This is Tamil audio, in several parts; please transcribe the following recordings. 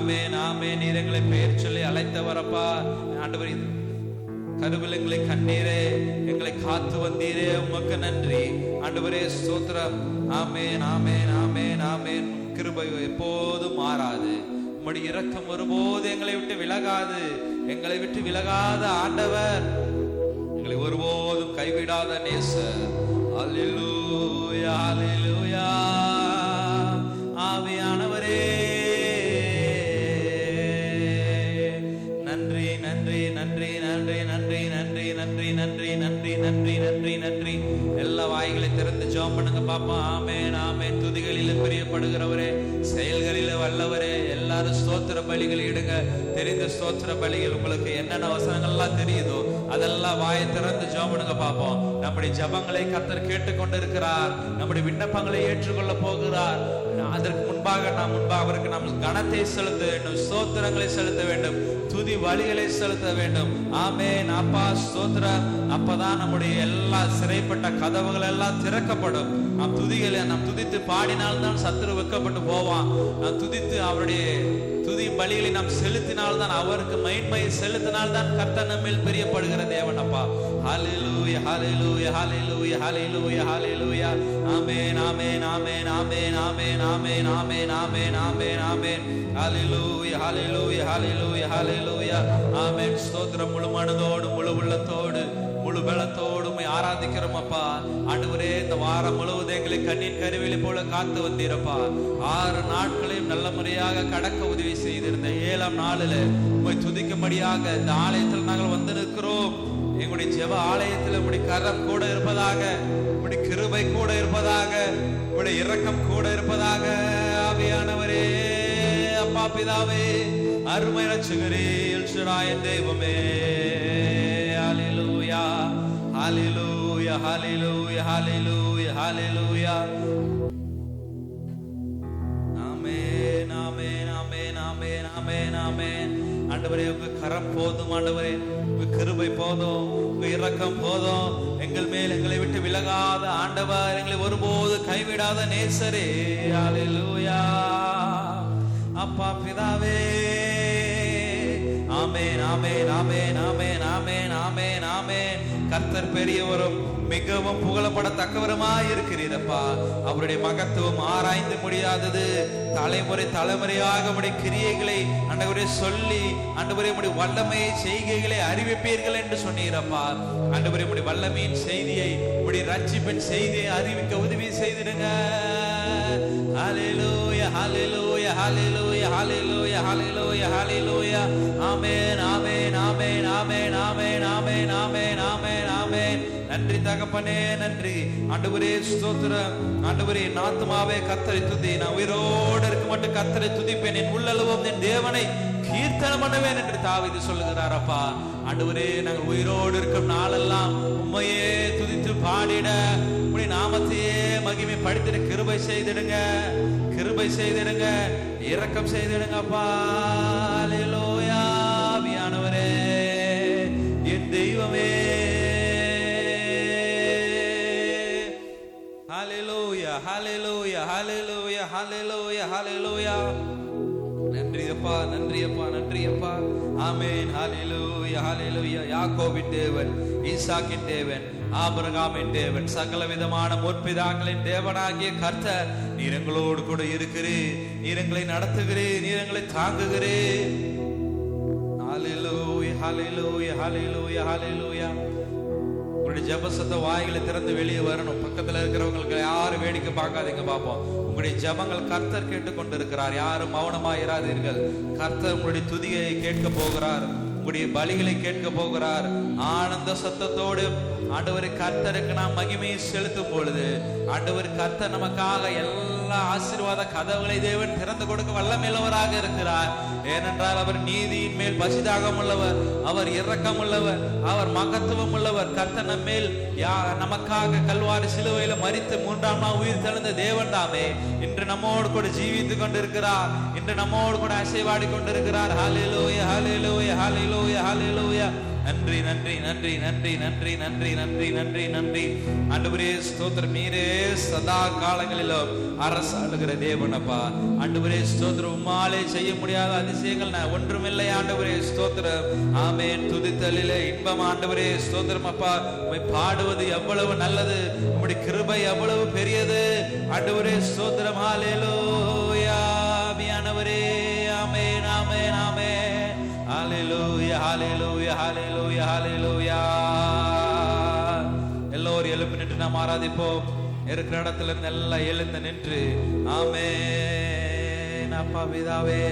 ஆமென் ஆமென். நீர் எங்களை பெயர் சொல்லி அழைத்தவரப்பா ஆண்டவரே. கருவில் எங்களை கண்ணீரே எங்களை காத்து வந்தீரே, உமக்கு நன்றி ஆண்டவரே, ஸ்தோத்திரம். ஆமென் ஆமென் ஆமென் ஆமென். கிருபை எப்போதும் மாறாது, உம்முடைய இரக்கம் ஒருபோது எங்களை விட்டு விலகாது. எங்களை விட்டு விலகாத ஆண்டவர், எங்களை ஒருபோதும் கைவிடாத நேசர். அல்லேலூயா அல்லேலூயா. ஆவியானவரே நன்றி நன்றி நன்றி நன்றி நன்றி நன்றி நன்றி நன்றி நன்றி நன்றி நன்றி நன்றி. எல்லா வாய்களை திறந்து ஜெபம் பண்ணுங்க பாப்பா. ஆமென் ஆமென். துதிகளில் பிரியப்படுகிறவரே, செயல்களில் வல்லவரே, எல்லாரும் ஸ்தோத்திர பலிகள் இடுங்க. தெரிந்த ஸ்தோத்திர பலிகள் உங்களுக்கு என்னென்ன வசனங்கள்லாம் தெரியுதோ அதெல்லாம் வாயை திறந்து ஜெபம் பண்ணுங்க பாப்போம். நம்முடைய ஜெபங்களை கர்த்தர் கேட்டுக்கொண்டிருக்கிறார். நம்முடைய விண்ணப்பங்களை ஏற்றுக்கொள்ள போகிறார். அதற்கு முன்பாக அவருக்கு நாம் கனத்தை செலுத்த வேண்டும், ஸ்தோத்திரங்களை செலுத்த வேண்டும், துதி வழிகளை செலுத்த வேண்டும். ஆமென் அப்பா ஸ்தோத்திரம். அப்பதான் நம்முடைய எல்லா சிறைப்பட்ட கதவுகள் எல்லாம் திறக்கப்படும். நாம் துதித்து பாடினால்தான் சத்துரு வெக்கப்பட்டு போவான். நாம் துதித்து அவருடைய துதி பலிகளை நாம் செலுத்தினால்தான், அவருக்கு மகிமையை செலுத்தினால்தான் கர்த்தர் நம்மேல் பிரியப்படுகிற தேவன் அப்பா. ஹல்லேலூயா ஹல்லேலூயா ஹல்லேலூயா ஹல்லேலூயா ஹல்லேலூயா. ஆமென் ஆமென் ஆமென் ஆமென் ஆமென் ஆமென் ஆமென் ஆமென் ஆமென் ஆமென். ஹல்லேலூயா ஹல்லேலூயா ஹல்லேலூயா ஹல்லேலூயா. ஆமென் ஸ்தோத்திரம். முழு மனதோடு முழு உள்ளத்தோடு முழு பலத்தோடு ஆராதிக்கிறோம் அப்பா. ஆண்டவரே, இந்த வாரம் முழுவதும் எங்களை கண்ணின் கருவிலை போல காத்து வந்தீரப்பா. 6 நாட்களையும் நல்ல முறையாக கடக்க உதவி செய்திருந்த 7ஆம் நாளில் உம்மை துதிக்கும்படியாக இந்த ஆலயத்தில் நாங்கள் வந்து நிற்கிறோம். எங்களுடைய ஜெப ஆலயத்தில் உம்முடைய கரம் கூட இருப்பதாக, உம்முடைய கிருபை கூட இருப்பதாக, உம்முடைய இரக்கம் கூட இருப்பதாக. ஆவியானவரே அப்பா பிதாவே, அருமை இரட்சகரே, எல் ஷடாய் தெய்வமே, ஹல்லேலூயா ஹல்லேலூயா ஹல்லேலூயா ஹல்லேலூயா ஹல்லேலூயா. ஆமென் ஆமென் ஆமென் ஆமென் ஆமென் ஆமென். ஆண்டவரே, உங்க கரம் போதும் ஆண்டவரே, உங்க கிருபை போதும், உங்க இரக்கம் போதும். எங்கள் மேல் எங்களை விட்டு விலகாத ஆண்டவர், எங்களை ஒருபோது கைவிடாத நேசரே. ஹல்லேலூயா அப்பா பிதாவே. ஆமென் ஆமென் ஆமென் ஆமென் ஆமென் ஆமென் ஆமென். கர்த்தர் பெரியவரும் மிகவும் புகழப்படத்தக்கவருமாய் இருக்கிறீரப்பா. அவருடைய மகத்துவம் ஆராய்ந்து முடியாதது. தலைமுறை தலைமுறையாக உடைய கிரியைகளை ஆண்டவரே சொல்லி, ஆண்டவரே உடைய வல்லமை செய்கைகளை அறிவிப்பீர்கள் என்று சொன்னீரப்பா. ஆண்டவரே உடைய வல்லமையின் செய்தியை, உடைய ரட்சிப்பின் செய்தியை அறிவிக்க உதவி செய்திடுங்க. ஹல்லேலூயா ஹல்லேலூயா ஹல்லேலூயா ஹல்லேலூயா ஹல்லேலூயா ஹல்லேலூயா. ஆமென் ஆமென் ஆமென் ஆமென் ஆமென் ஆமென் ஆமென் ஆமென் ஆமென். நன்றி தகப்பனே, நன்றி ஆண்டவரே ஸ்தோத்திரம். ஆண்டவரே, என் ஆத்துமாவே கர்த்தரை துதி. நான் உயிரோடு இருக்க மட்டும் கர்த்தரை துதிப்பேன். என் உள்ளளவும் என் தேவனை கீர்த்தனம் பண்ணுவேன் என்று தாவீது சொல்லுகிறார் அப்பா. ஆண்டவரே, நாங்கள் உயிரோடு இருக்கும் நாளெல்லாம் உம்மையே துதித்து பாடிட, உம்முடைய நாமத்தையே மகிமை படுத்திட கிருபை செய்திடுங்க, கிருபை செய்திடுங்க, இரக்கம் செய்திடுங்க அப்பா. அல்லேலூயா. ஆவியானவரே, என் தெய்வமே, ஹல்லேலூயா ஹல்லேலூயா ஹல்லேலூயா ஹல்லேலூயா ஹல்லேலூயா. நன்றி அப்பா நன்றி அப்பா நன்றி அப்பா. ஆமென். ஹல்லேலூயா ஹல்லேலூயா. யாக்கோபின் தேவன், ஈசாக்கின் தேவன், ஆபிரகாமின் தேவன், சகல விதமான முற்பிதாக்களின் தேவனாகிய கர்த்தர், நீர் எங்களோடு கூட இருக்கிறீர். நீர் எங்களை நடத்துகிறீர், நீர் எங்களை தாங்குகிறீர். ஹல்லேலூயா ஹல்லேலூயா ஹல்லேலூயா ஹல்லேலூயா. உங்களுடைய ஜெபசத்த வாய்களை திறந்து வெளியே வரணும். பக்கத்துல இருக்கிறவங்களுக்கு யாரும் வேடிக்கை பார்க்காதீங்க பாப்போம். உங்களுடைய ஜெபங்கள் கர்த்தர் கேட்டுக்கொண்டு இருக்கிறார். யாரும் மௌனமாயிராதீர்கள். கர்த்தர் உங்களுடைய துதியை கேட்க போகிறார், உங்களுடைய பலிகளை கேட்க போகிறார். ஆனந்த சத்தத்தோடு ஆண்டவர் கர்த்தருக்கு நாம் மகிமையை செலுத்தும் பொழுது, ஆண்டவர் கர்த்தர் நமக்காக எல்லா ஆசீர்வாத கதவுகளை தேவன் திறந்து கொடுக்க வல்லமையுள்ளவராக இருக்கிறார். ஏனென்றால் அவர் நீதியின் மேல் பசிதாகம் உள்ளவர், அவர் இரக்கம் உள்ளவர், அவர் மகத்துவம் உள்ளவர். கர்த்தர் நம்மேல் நமக்காக கல்வாரி சிலுவையில மரித்து 3ஆம் நாள் உயிர் தெழுந்த தேவன் தாமே இன்று நம்மோடு கூட ஜீவித்துக் கொண்டிருக்கிறார். இன்று நம்மோடு கூட அசைவாடி கொண்டிருக்கிறார். ஹல்லேலூயா ஹல்லேலூயா ஹல்லேலூயா ஹல்லேலூயா. நன்றி நன்றி நன்றி நன்றி நன்றி நன்றி நன்றி நன்றி நன்றி. ஆண்டவரே ஸ்தோத்திரம், நீரே சதா காலங்களிலும் அரசாளுகிற தேவனப்பா. ஆண்டவரே ஸ்தோத்திரம், உம்மாலே செய்ய முடியாத அதிசயங்கள் ஒன்றுமில்லை. ஆண்டவரே ஸ்தோத்திரம், ஆமென். துதித்தலிலே இன்பம். ஆண்டவரே ஸ்தோத்திரம் அப்பா, உம்மை பாடுவது எவ்வளவு நல்லது, உம்முடைய கிருபை எவ்வளவு பெரியது. ஆண்டவரே ஸ்தோத்திரம், ஹல்லேலூயா. ஆவியானவரே, ஆமென் ஆமென் ஆமென். ஹல்லேலூயா ஹல்லேலூயா ஹல்லேலூயா ஹல்லேலூயா. எல்லோரும் எழுப்பி நின்று நாம் ஆராதிப்போம். இருக்கிற இடத்துல இருந்து எல்லாம் எழுந்து நின்று ஆமென். அப்பா பிதாவே,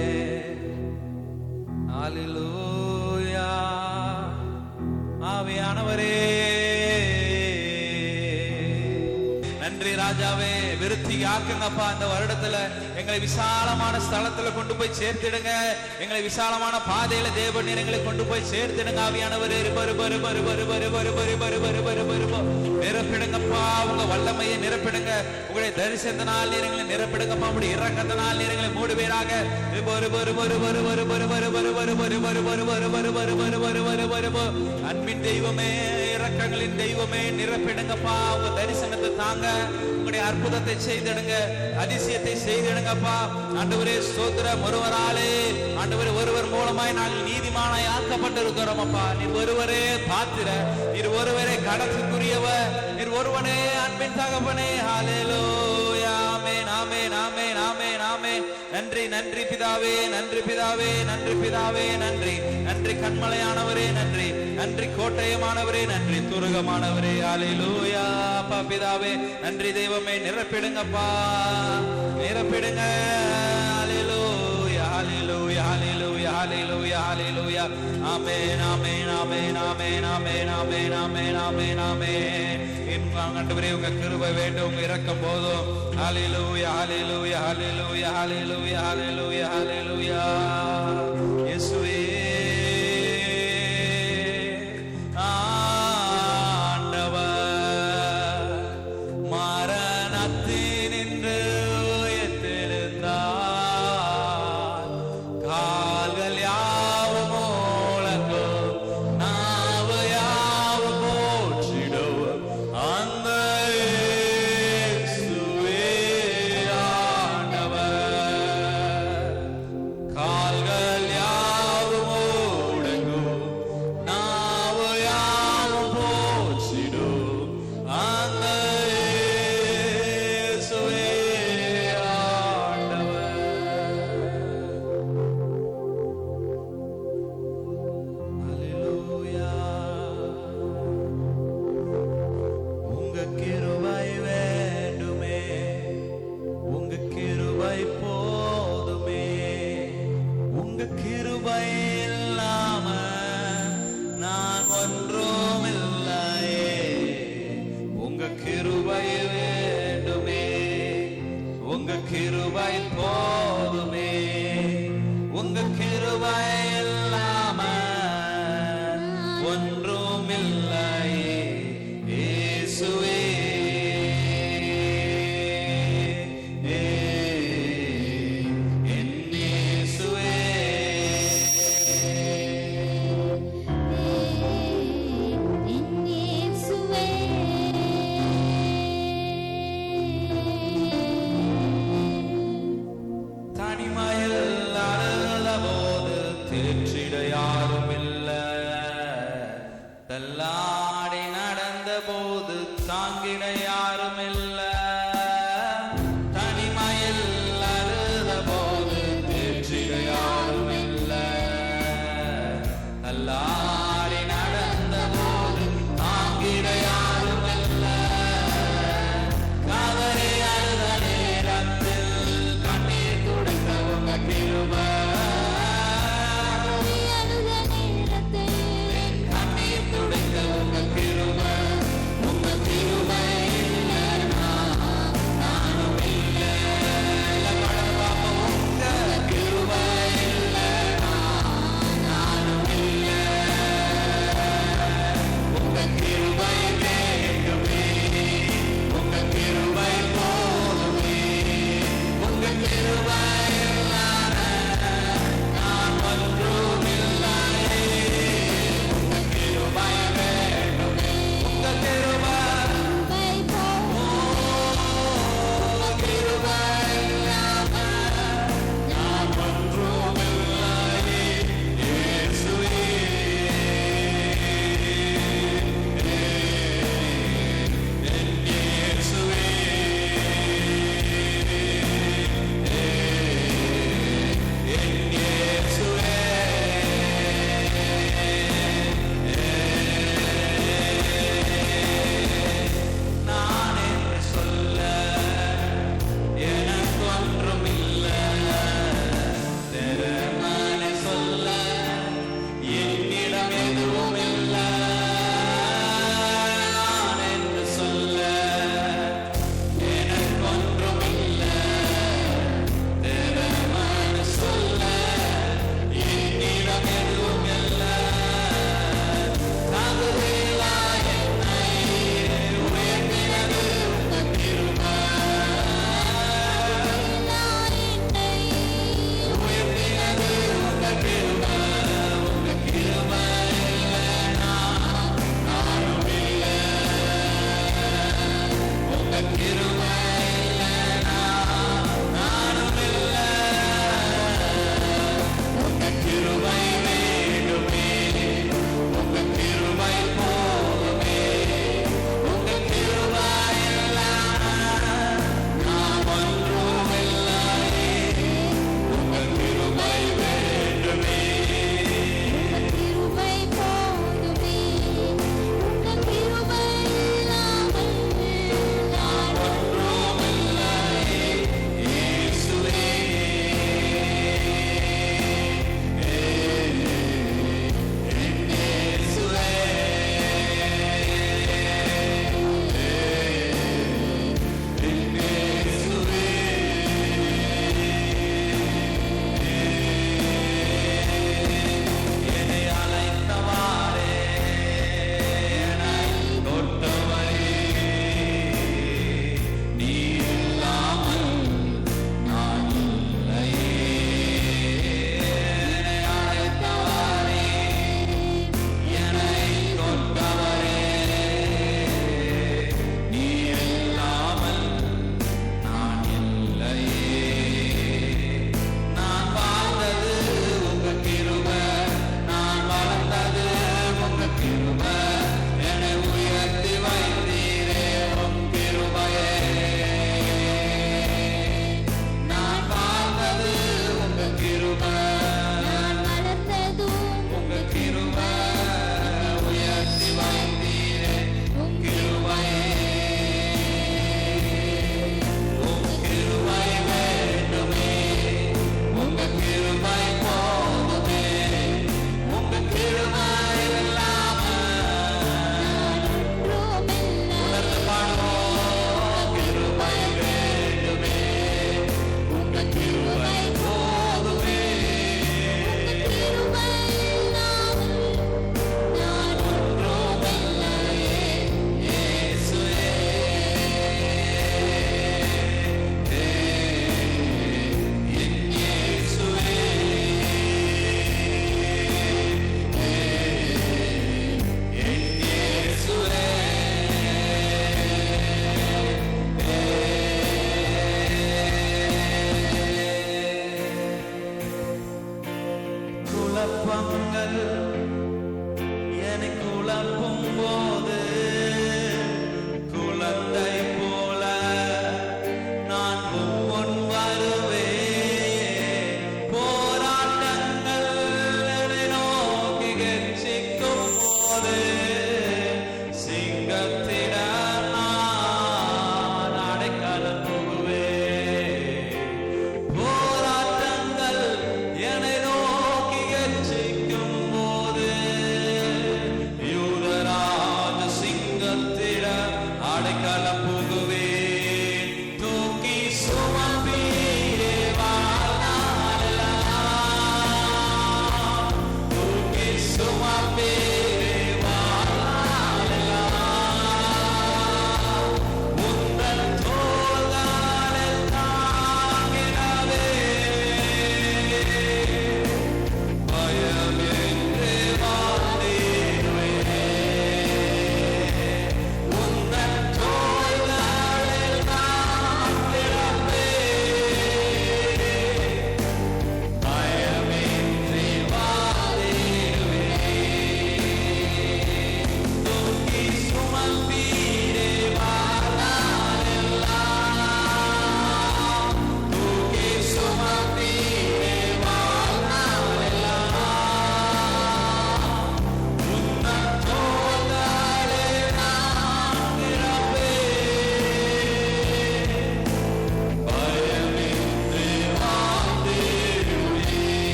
ஹல்லேலூயா. ஆவியானவரே நன்றி ராஜாவே. விருத்தி ஆக்குங்கப்பா. இந்த வருடத்துல எங்களை விசாலமான ஸ்தலத்துல கொண்டு போய் சேர்த்திடுங்க. எங்களை விசாலமான பாதையில தேவன் எங்களை கொண்டு போய் சேர்த்திடுங்க. ஆவியானவரே நிரப்பிடுங்கப்பா. உங்க வல்லமையை நிரப்பிடுங்க. உங்களுடைய தரிசனத்தினால் நீரங்களை நிரப்பிடுங்கப்பா. உங்களுடைய இரக்கத்தினால் நீரங்களை மூடுவீராக. அன்பின் தெய்வமே, இரக்கங்களின் தெய்வமே, நிரப்பிடுங்கப்பா. உங்க தரிசனத்தை தாங்க. உங்களுடைய அற்புதத்தை செய்திடுங்க, அதிசயத்தை செய்திடுங்கப்பா. ஆண்டவரே ஸ்தோத்திரம். ஒருவராலே ஆண்டவரே, ஒருவர் மூலமாய் நாங்கள் நீதிமானாய் ஆக்கப்பட்டிருக்கிறோம் அப்பா. நீர் ஒருவரே பாத்திர, நீர் ஒருவரே கடத்துக்குரியவர், நீர் ஒருவனே அன்பின் தகப்பனே. ஹல்லேலூயா. ஆமென் ஆமென் ஆமென் ஆமென் ஆமென். நன்றி நன்றி பிதாவே, நன்றி பிதாவே, நன்றி பிதாவே, நன்றி நன்றி கண்மலையானவரே, நன்றி நன்றி கோட்டயமானவரே, நன்றி துருகமானவரே. ஹல்லேலூயா. அப்பா பிதாவே நன்றி. தெய்வமே நிரப்பிடுங்கப்பா, நிரப்பிடுங்க. ஹல்லேலூயா ஹல்லேலூயா ஹல்லேலூயா ஹல்லேலூயா ஹல்லேலூயா. ஆமென் ஆமென் ஆமென் ஆமென் ஆமென் ஆமென் ஆமென் ஆமென் ஆமென். ஆண்டவரே உங்க கிருபை வேண்டும், உங்க இரக்கம் போதும். ஹல்லேலூயா ஹல்லேலூயா ஹல்லேலூயா ஹல்லேலூயா ஹல்லேலூயா ஹல்லேலூயா. இயேசுவே கிருபை போதுமே, உங்க கிருபை இல்லாம ஒன்றுமில்லையே. இயேசுவே தள்ளாடி நடந்த போது தாங்கிட யாரும் இல்ல, தனிமையில் அழுத போது தேற்றிட யாரும் இல்ல. தள்ளாடி நடந்த போது தாங்கிட யாரும் இல்ல, கதறி அழுத நேரத்தில் கண்ணீர் துடைத்தவங்க கிருபை. கண்ணீர் துடைத்தவங்க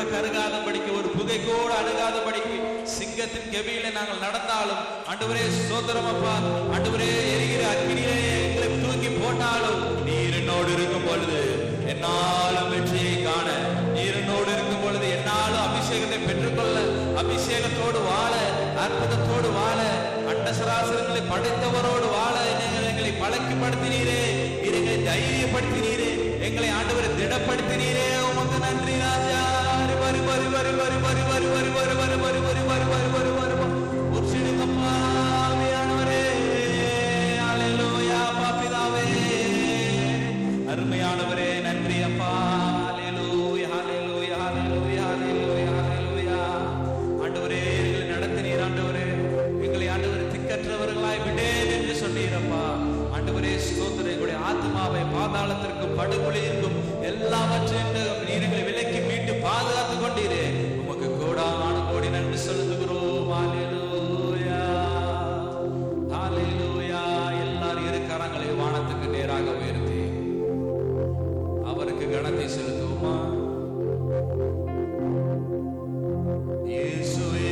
கூட கருகாதபடிக்கு, ஒரு புகை கூட அணுகாதபடிக்கு, சிங்கத்தின் கெபியில நாங்கள் நடந்தாலும் ஆண்டவரே ஸ்தோத்திரம் அப்பா. ஆண்டவரே எரிகிற அக்கினியிலே எங்களை தூக்கி போட்டாலும் நீர் என்னோடு இருக்கும் பொழுது என்னாலும் வெற்றியை காண, நீர் என்னோடு இருக்கும் பொழுது என்னாலும் அபிஷேகத்தை பெற்றுக்கொள்ள, அபிஷேகத்தோடு வாழ, அற்புதத்தோடு வாழ, அண்டசராசரங்களை படைத்தவரோடு வாழ எங்களை பழக்கப்படுத்தினீரே, எங்களை தைரியப்படுத்தினீரே, எங்களை ஆண்டவரை திடப்படுத்தினீரே. உமக்கு நன்றி ராஜா. வரு வரு வரு வரு வரு வரு வரு வரு வரு வரு வரு வரு வரு வரு வரு உற்சிடுங்கப்பா ஆவியானவரே. அல்லேலூயா பாபிதாவே, அருமையானவரே நன்றி அப்பா. அல்லேலூயா அல்லேலூயா அல்லேலூயா அல்லேலூயா அல்லேலூயா. ஆண்டவரே எங்களை நடத்தினீர் ஆண்டவரே, எங்களை ஆண்டவரே திக்கற்றவர்களாய் விடேன் என்று சொன்னீரப்பா. ஆண்டவரே ஸ்தோத்திரம். எங்களுடைய ஆத்மாவை பாதாளத்திற்கும் படுகொலியிருக்கும் எல்லாவற்றையும் நீர் எங்களை விலக்கி மீட்டு பாதுகாத்து கொண்டீரே. உமக்கு கோடான கோடி நன்றி செலுத்துகிறோம். அல்லேலூயா அல்லேலூயா. எல்லாரும் இரு கரங்களை வானத்துக்கு நேராக உயர்த்தி அவருக்கு கணத்தை செலுத்துவோமா? இயேசுவே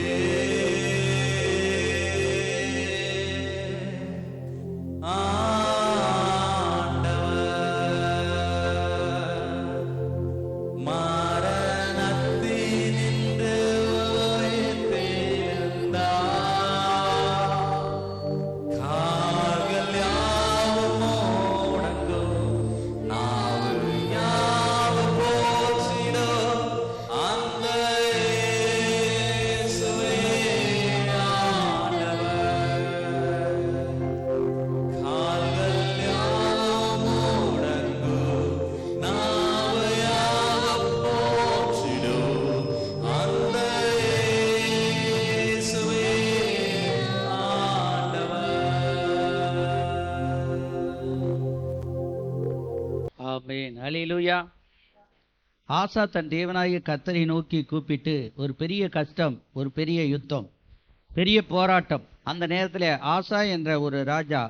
அல்லேலூயா. ஆசா தன் தேவனாகிய கர்த்தரை நோக்கி கூப்பிட்டு, ஒரு பெரிய கஷ்டம், ஒரு பெரிய யுத்தம், பெரிய போராட்டம். அந்த நேரத்தில் ஆசா என்ற ஒரு ராஜா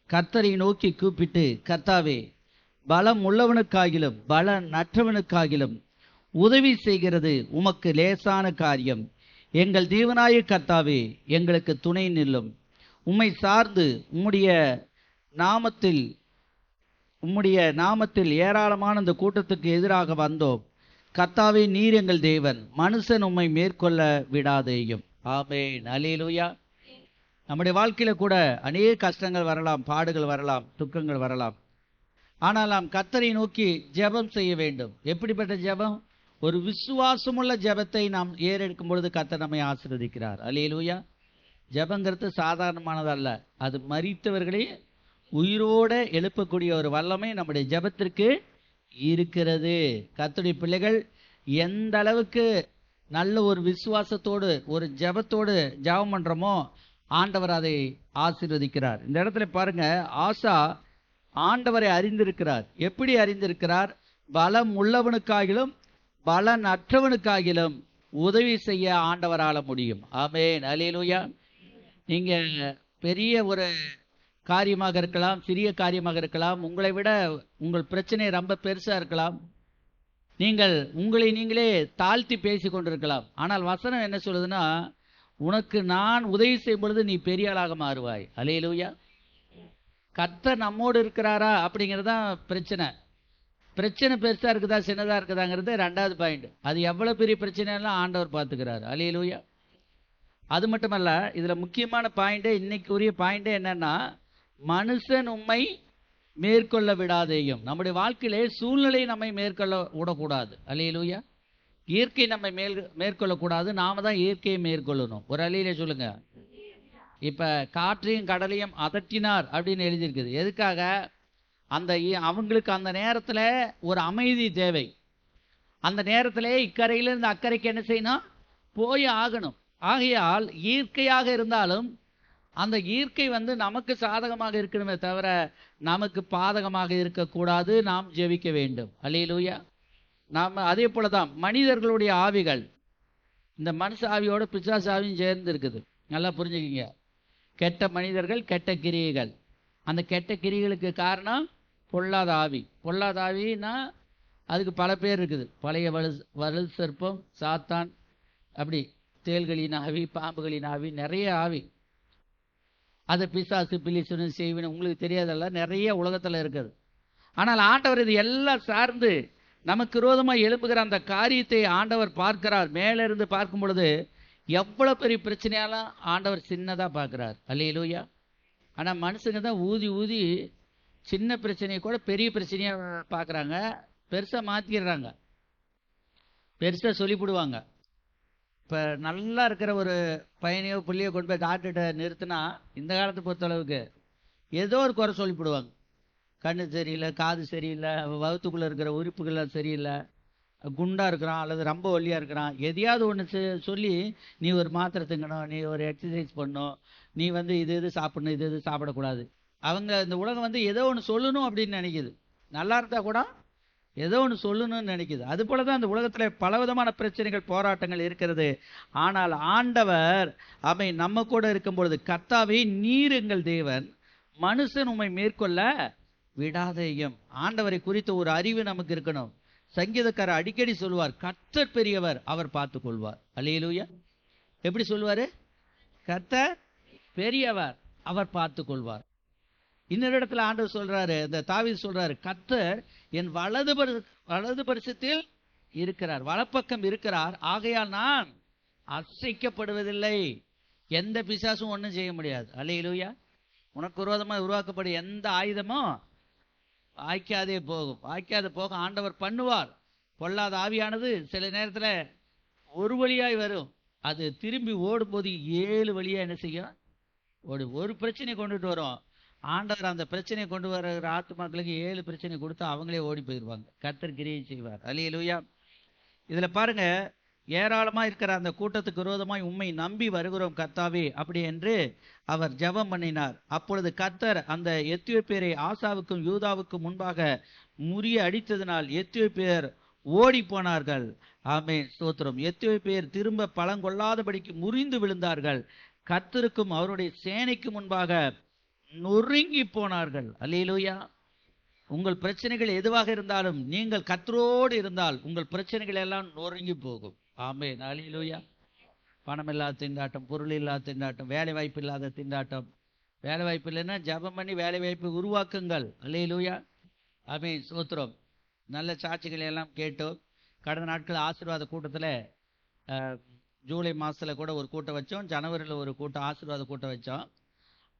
கர்த்தரை நோக்கி கூப்பிட்டு, கர்த்தாவே, பலம் உள்ளவனுக்காகிலும் பலம் நற்றவனுக்காகிலும் உதவி செய்கிறது உமக்கு லேசான காரியம். எங்கள் தேவனாகிய கர்த்தாவே, எங்களுக்கு துணை நில்லும். உம்மை சார்ந்து உம்முடைய நாமத்தில் ஏராளமான இந்த கூட்டத்துக்கு எதிராக வந்தோம். கர்த்தாவே, நீர் எங்கள் தேவன், மனுஷன் உம்மை மேற்கொள்ள விடாதேயும். ஆமென். அல்லேலூயா. நம்முடைய வாழ்க்கையில கூட அநேக கஷ்டங்கள் வரலாம், பாடுகள் வரலாம், துக்கங்கள் வரலாம். ஆனால் நாம் கர்த்தரை நோக்கி ஜெபம் செய்ய வேண்டும். எப்படிப்பட்ட ஜெபம்? ஒரு விசுவாசமுள்ள ஜெபத்தை நாம் ஏறெடுக்கும் பொழுது கர்த்தர் நம்மை ஆசீர்வதிக்கிறார். அல்லேலூயா. ஜெபங்கிறது சாதாரணமானதல்ல. அது மரித்தவர்களே உயிரோட எழுப்பக்கூடிய ஒரு வல்லமை நம்முடைய ஜெபத்திற்கு இருக்கிறது. கர்த்தருடைய பிள்ளைகள் எந்த அளவுக்கு நல்ல ஒரு விசுவாசத்தோடு ஒரு ஜெபத்தோடு ஜெபம் பண்றோமோ ஆண்டவர் அதை ஆசீர்வதிக்கிறார். இந்த இடத்துல பாருங்க, ஆசா ஆண்டவரை அறிந்திருக்கிறார். எப்படி அறிந்திருக்கிறார்? பலம் உள்ளவனுக்காகிலும் பலன் அற்றவனுக்காகிலும் உதவி செய்ய ஆண்டவரால முடியும். ஆமென். அல்லேலூயா. நீங்க பெரிய ஒரு காரியமாக இருக்கலாம், சிறிய காரியமாக இருக்கலாம், உங்களை விட உங்கள் பிரச்சனை ரொம்ப பெருசா இருக்கலாம். நீங்கள் உங்களை நீங்களே தாழ்த்தி பேசி கொண்டிருக்கலாம். ஆனால் வசனம் என்ன சொல்லுதுன்னா, உனக்கு நான் உதவி செய்யும் பொழுது நீ பெரிய ஆளாக மாறுவாய். அல்லேலூயா. கர்த்தர் நம்மோடு இருக்கிறாரா அப்படிங்கிறதான் பிரச்சனை. பிரச்சனை பெருசா இருக்குதா சின்னதா இருக்குதாங்கிறது ரெண்டாவது பாயிண்ட். அது எவ்வளவு பெரிய பிரச்சனையெல்லாம் ஆண்டவர் பார்த்துக்கிறார். அல்லேலூயா. அது மட்டுமல்ல, இதுல முக்கியமான பாயிண்டே, இன்னைக்கு உரிய பாயிண்டே என்னன்னா, மனுஷன் உம்மை மேற்கொள்ள விடாதேயும். நம்முடைய வாழ்க்கையிலே சூழ்நிலை நம்மை மேற்கொள்ள விடக்கூடாது. அல்லேலூயா. இயற்கை நம்மை மேற்கொள்ளக்கூடாது, நாம தான் இயற்கையை மேற்கொள்ளணும். ஒரு அலையிலே சொல்லுங்க. இப்ப காற்றையும் கடலையும் அதட்டினார் அப்படின்னு எழுதியிருக்குது. எதுக்காக? அவங்களுக்கு அந்த நேரத்துல ஒரு அமைதி தேவை. அந்த நேரத்திலே இக்கரையிலிருந்து அக்கறைக்கு என்ன செய்யணும்? போய் ஆகணும். ஆகையால் இயற்கையாக இருந்தாலும் அந்த இயற்கை நமக்கு சாதகமாக இருக்கணுமே தவிர நமக்கு பாதகமாக இருக்கக்கூடாது. நாம் ஜெபிக்க வேண்டும். அல்லேலூயா. நாம் அதே போலதான் மனிதர்களுடைய ஆவிகள், இந்த மனுஷ ஆவியோட பிசாசு ஆவியும் சேர்ந்து இருக்குது. நல்லா புரிஞ்சுக்கிங்க. கெட்ட மனிதர்கள், கெட்ட கிரியைகள். அந்த கெட்ட கிரியைகளுக்கு காரணம் பொல்லாத ஆவி. பொல்லாத ஆவின்னா அதுக்கு பல பேர் இருக்குது. பழைய வலு சர்ப்பம், சாத்தான், அப்படி தேள்களின் ஆவி, பாம்புகளின் ஆவி, நிறைய ஆவி. அது பிசாசு, பிலிசுன்னு செய்வின, உங்களுக்கு தெரியாதெல்லாம் நிறைய உலகத்தில் இருக்குது. ஆனால் ஆண்டவர் இது எல்லாம் சார்ந்து நமக்கு விரோதமாக எழுப்புகிற அந்த காரியத்தை ஆண்டவர் பார்க்கிறார். மேலிருந்து பார்க்கும் பொழுது எவ்வளோ பெரிய பிரச்சனையாலும் ஆண்டவர் சின்னதாக பார்க்குறார். அல்லேலூயா. ஆனால் மனுஷங்க தான் ஊதி ஊதி சின்ன பிரச்சனையை கூட பெரிய பிரச்சனையாக பார்க்குறாங்க, பெருசாக மாற்றிடுறாங்க, பெருசாக சொல்லிவிடுவாங்க. இப்போ நல்லா இருக்கிற ஒரு பையனையோ பிள்ளையோ கொண்டு போய் டாக்டர்கிட்ட நிறுத்தினா இந்த காலத்தை பொறுத்தளவுக்கு ஏதோ ஒரு குறை சொல்லிவிடுவாங்க. கண்ணு சரியில்லை, காது சரியில்லை, வகுத்துக்குள்ளே இருக்கிற உறுப்புகள்லாம் சரியில்லை, குண்டாக இருக்கிறான் அல்லது ரொம்ப ஒல்லியாக இருக்கிறான், எதையாவது ஒன்று சொல்லி நீ ஒரு மாத்திரை திங்கணும், நீ ஒரு எக்ஸசைஸ் பண்ணணும், நீ இது சாப்பிடணும், இது சாப்பிடக்கூடாது. அவங்க இந்த உலகம் ஏதோ ஒன்று சொல்லணும் அப்படின்னு நினைக்குது. நல்லா இருந்தா கூட ஏதோ ஒன்று சொல்லணும்னு நினைக்குது. அது போல தான் அந்த உலகத்தில் பலவிதமான பிரச்சனைகள், போராட்டங்கள் இருக்கிறது. ஆனால் ஆண்டவர் அவை நம்ம கூட இருக்கும் பொழுது, கர்த்தாவே நீர் எங்கள் தேவன், மனுஷன் உம்மை மேற்கொள்ள விடாதேயும். ஆண்டவரை குறித்த ஒரு அறிவு நமக்கு இருக்கணும். சங்கீதக்காரர் அடிக்கடி சொல்லுவார், கர்த்தர் பெரியவர், அவர் பார்த்து கொள்வார். அல்லேலூயா. எப்படி சொல்லுவாரு? கர்த்தர் பெரியவர், அவர் பார்த்து கொள்வார். இன்னொரு இடத்துல ஆண்டவர் சொல்றாரு, இந்த தாவீது சொல்றாரு, கர்த்தர் என் வலது பரிசத்தில் இருக்கிறார், வலப்பக்கம் இருக்கிறார், ஆகையால் நான் அசைக்கப்படுவதில்லை. எந்த பிசாசும் ஒன்றும் செய்ய முடியாது. அல்லேலூயா. உனக்கு விரோதமாக உருவாக்கப்படும் எந்த ஆயுதமும் வாய்க்காதே போக ஆண்டவர் பண்ணுவார். பொல்லாத ஆவியானது சில நேரத்தில் ஒரு வழியாய் வரும், அது திரும்பி ஓடும்போது 7 வழியா என்ன செய்யும்? ஒரு பிரச்சனையை கொண்டுட்டு வரும். ஆண்டவர் அந்த பிரச்சனையை கொண்டு வர ஆத்துமாக்களுக்கு 7 பிரச்சனை கொடுத்து அவங்களே ஓடி போயிடுவாங்க. கர்த்தர் கிரியை செய்வார். அல்லேலூயா. இதுல பாருங்க, ஏராளமா இருக்கிற அந்த கூட்டத்துக்கு விரோதமாய் உம்மை நம்பி வருகிறோம் கர்த்தாவே அப்படி என்று அவர் ஜெபம் பண்ணினார். அப்பொழுது கர்த்தர் அந்த எத்தியோப்பியரை ஆசாவுக்கும் யூதாவுக்கும் முன்பாக முறிய அடித்ததினால் எத்தியோப்பியர் ஓடி போனார்கள். ஆமென், ஸ்தோத்திரம். எத்தியோப்பியர் திரும்ப பலங்கொள்ளாதபடிக்கு முறிந்து விழுந்தார்கள். கர்த்தருக்கும் அவருடைய சேனைக்கு முன்பாக நொறுங்கி போனார்கள். அல்லேலூயா. உங்கள் பிரச்சனைகள் எதுவாக இருந்தாலும் நீங்கள் கர்த்தரோடு இருந்தால் உங்கள் பிரச்சனைகள் எல்லாம் நொறுங்கி போகும். ஆமென், அல்லேலூயா. பணம் இல்லாத திண்டாட்டம், பொருள் இல்லாத திண்டாட்டம், வேலை வாய்ப்பு இல்லாத திண்டாட்டம். வேலை வாய்ப்பு இல்லைன்னா ஜெபம் பண்ணி வேலை வாய்ப்பை உருவாக்குங்கள். அல்லேலூயா. ஆமென், ஸ்தோத்திரம். நல்ல சாட்சிகளை எல்லாம் கேட்டோம். கடந்த நாட்கள் ஆசீர்வாத கூட்டத்தில் ஜூலை மாதத்தில் கூட ஒரு கூட்டம் வச்சோம், ஜனவரியில் ஒரு கூட்டம், ஆசீர்வாத கூட்டம் வச்சோம்.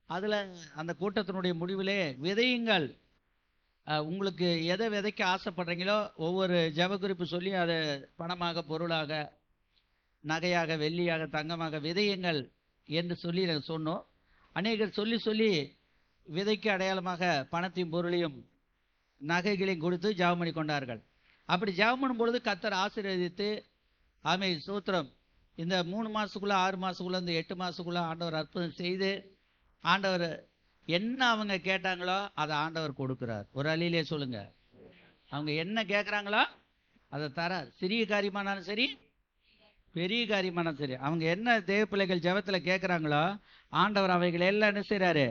அதில் அந்த கூட்டத்தினுடைய முடிவிலே விதையுங்கள், உங்களுக்கு எதை விதைக்க ஆசைப்படுறீங்களோ ஒவ்வொரு ஜெப குறிப்பு சொல்லி அதை பணமாக, பொருளாக, நகையாக, வெள்ளியாக, தங்கமாக விதையுங்கள் என்று சொல்லி நாங்கள் சொன்னோம். அநேகர் சொல்லி சொல்லி விதைக்கு அடையாளமாக பணத்தையும் பொருளையும் நகைகளையும் கொடுத்து ஜெபம் பண்ணி கொண்டார்கள். அப்படி ஜெபம் பண்ணும் பொழுது கர்த்தர் ஆசீர்வதித்து, ஆமென், ஸ்தோத்திரம், இந்த 3 மாதத்துக்குள்ளே 6 மாதத்துக்குள்ளே இந்த 8 மாதத்துக்குள்ளே ஆண்டவர் அற்புதம் செய்து ஆண்டவர் என்ன அவங்க கேட்டாங்களோ அதை ஆண்டவர் கொடுக்கிறார். ஒரு அழியிலே சொல்லுங்க, அவங்க என்ன கேட்குறாங்களோ அதை தரார். சிறிய காரியமானாலும் சரி, பெரிய காரியமானாலும் சரி, அவங்க என்ன தேவ பிள்ளைகள் ஜெபத்தில் கேட்குறாங்களோ ஆண்டவர் அவைகள் எல்லாம் என்ன செய்கிறாரு?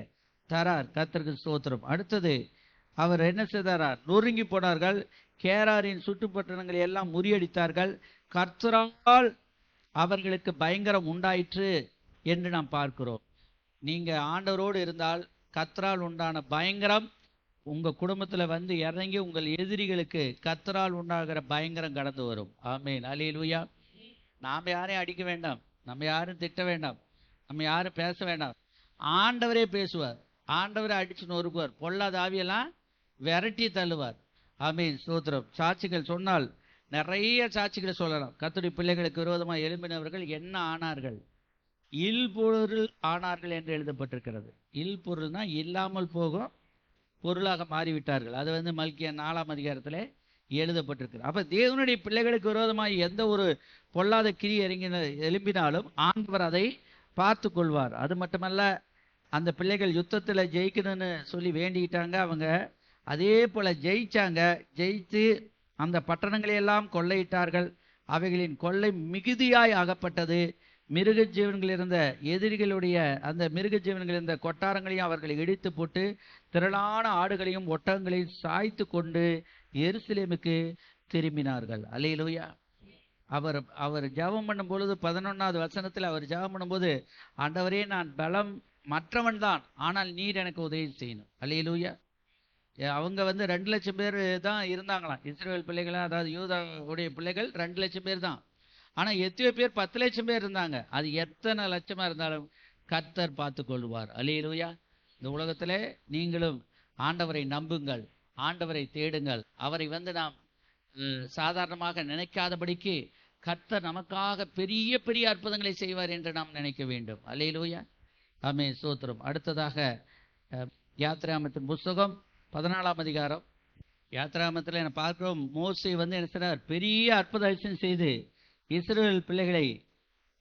தரார். கர்த்தருக்கு ஸ்தோத்திரம். அடுத்தது அவர் என்ன செய்தாரார்? நொறுங்கி போனார்கள். கேராரின் சுற்றுப்பட்டணங்களை எல்லாம் முறியடித்தார்கள். கர்த்தரால் அவர்களுக்கு பயங்கரம் உண்டாயிற்று என்று நாம் பார்க்கிறோம். நீங்க ஆண்டவரோடு இருந்தால் கர்த்தரால் உண்டான பயங்கரம் உங்க குடும்பத்துல இறங்கி உங்கள் எதிரிகளுக்கு கர்த்தரால் உண்டாகிற பயங்கரம் கடந்து வரும். ஆமென், அல்லேலூயா. நாம யாரையும் அடிக்க வேண்டாம், நம்ம யாரும் திட்ட வேண்டாம், நம்ம யாரும் பேச வேண்டாம். ஆண்டவரே பேசுவார். ஆண்டவரை அடிச்சு நொறுக்குவார். பொல்லாத ஆவியெல்லாம் விரட்டி தள்ளுவார். ஆமென், ஸ்தோத்திரம். சாட்சிகள் சொன்னால் நிறைய சாட்சிகளை சொல்லலாம். கர்த்தருடைய பிள்ளைகளுக்கு விரோதமாக எழும்பினவர்கள் என்ன ஆனார்கள்? இல்பொருள் ஆனார்கள் என்று எழுதப்பட்டிருக்கிறது. இல்பொருள்னா இல்லாமல் போகும் பொருளாக மாறிவிட்டார்கள். அது மல்கியா 4ஆம் அதிகாரத்தில் எழுதப்பட்டிருக்கிறது. அப்ப தேவனுடைய பிள்ளைகளுக்கு விரோதமாக எந்த ஒரு பொல்லாத கிரி எழும்பினாலும் ஆண்டவர் அதை பார்த்து கொள்வார். அது மட்டுமல்ல, அந்த பிள்ளைகள் யுத்தத்தில் ஜெயிக்கணும்னு சொல்லி வேண்டிக்கிட்டாங்க. அவங்க அதே போல ஜெயிச்சாங்க. ஜெயித்து அந்த பட்டணங்களை எல்லாம் கொள்ளையிட்டார்கள். அவைகளின் கொள்ளை மிகுதியாய் ஆகப்பட்டது. மிருக ஜீவன்கள் இருந்த எதிரிகளுடைய அந்த மிருக ஜீவன்கள் இருந்த கொட்டாரங்களையும் அவர்களை இடித்து போட்டு திரளான ஆடுகளையும் ஒட்டகங்களையும் சாய்த்து கொண்டு எருசலேமுக்கு திரும்பினார்கள். அல்லேலூயா. அவர் அவர் ஜெபம் பண்ணும் பொழுது 11வது வசனத்தில் அவர் ஜெபம் பண்ணும்போது, ஆண்டவரே நான் பலம் மற்றவன் தான், ஆனால் நீர் எனக்கு உதவி செய்யணும். அல்லேலூயா. அவங்க 2 லட்சம் பேர் தான் இருந்தாங்களாம், இஸ்ரவேல் பிள்ளைகளா, அதாவது யூதாவுடைய பிள்ளைகள் 2 லட்சம் பேர் தான். ஆனால் எத்தனை பேர் 10 லட்சம் பேர் இருந்தாங்க. அது எத்தனை லட்சமாக இருந்தாலும் கர்த்தர் பார்த்து கொள்வார். அல்லேலூயா. இந்த உலகத்திலே நீங்களும் ஆண்டவரை நம்புங்கள், ஆண்டவரை தேடுங்கள். அவரை நாம் சாதாரணமாக நினைக்காதபடிக்கு கர்த்தர் நமக்காக பெரிய பெரிய அற்புதங்களை செய்வார் என்று நாம் நினைக்க வேண்டும். அல்லேலூயா. ஆமென், ஸ்தோத்திரம். அடுத்ததாக யாத்திராகமத்தின் புஸ்தகம் 14ஆம் அதிகாரம். யாத்திராகமத்தில் என்ன பார்க்கிறோம், மோசே என்ன செய்றார், பெரிய அற்புத அதிசயம் செய்து இஸ்ரவேல் பிள்ளைகளை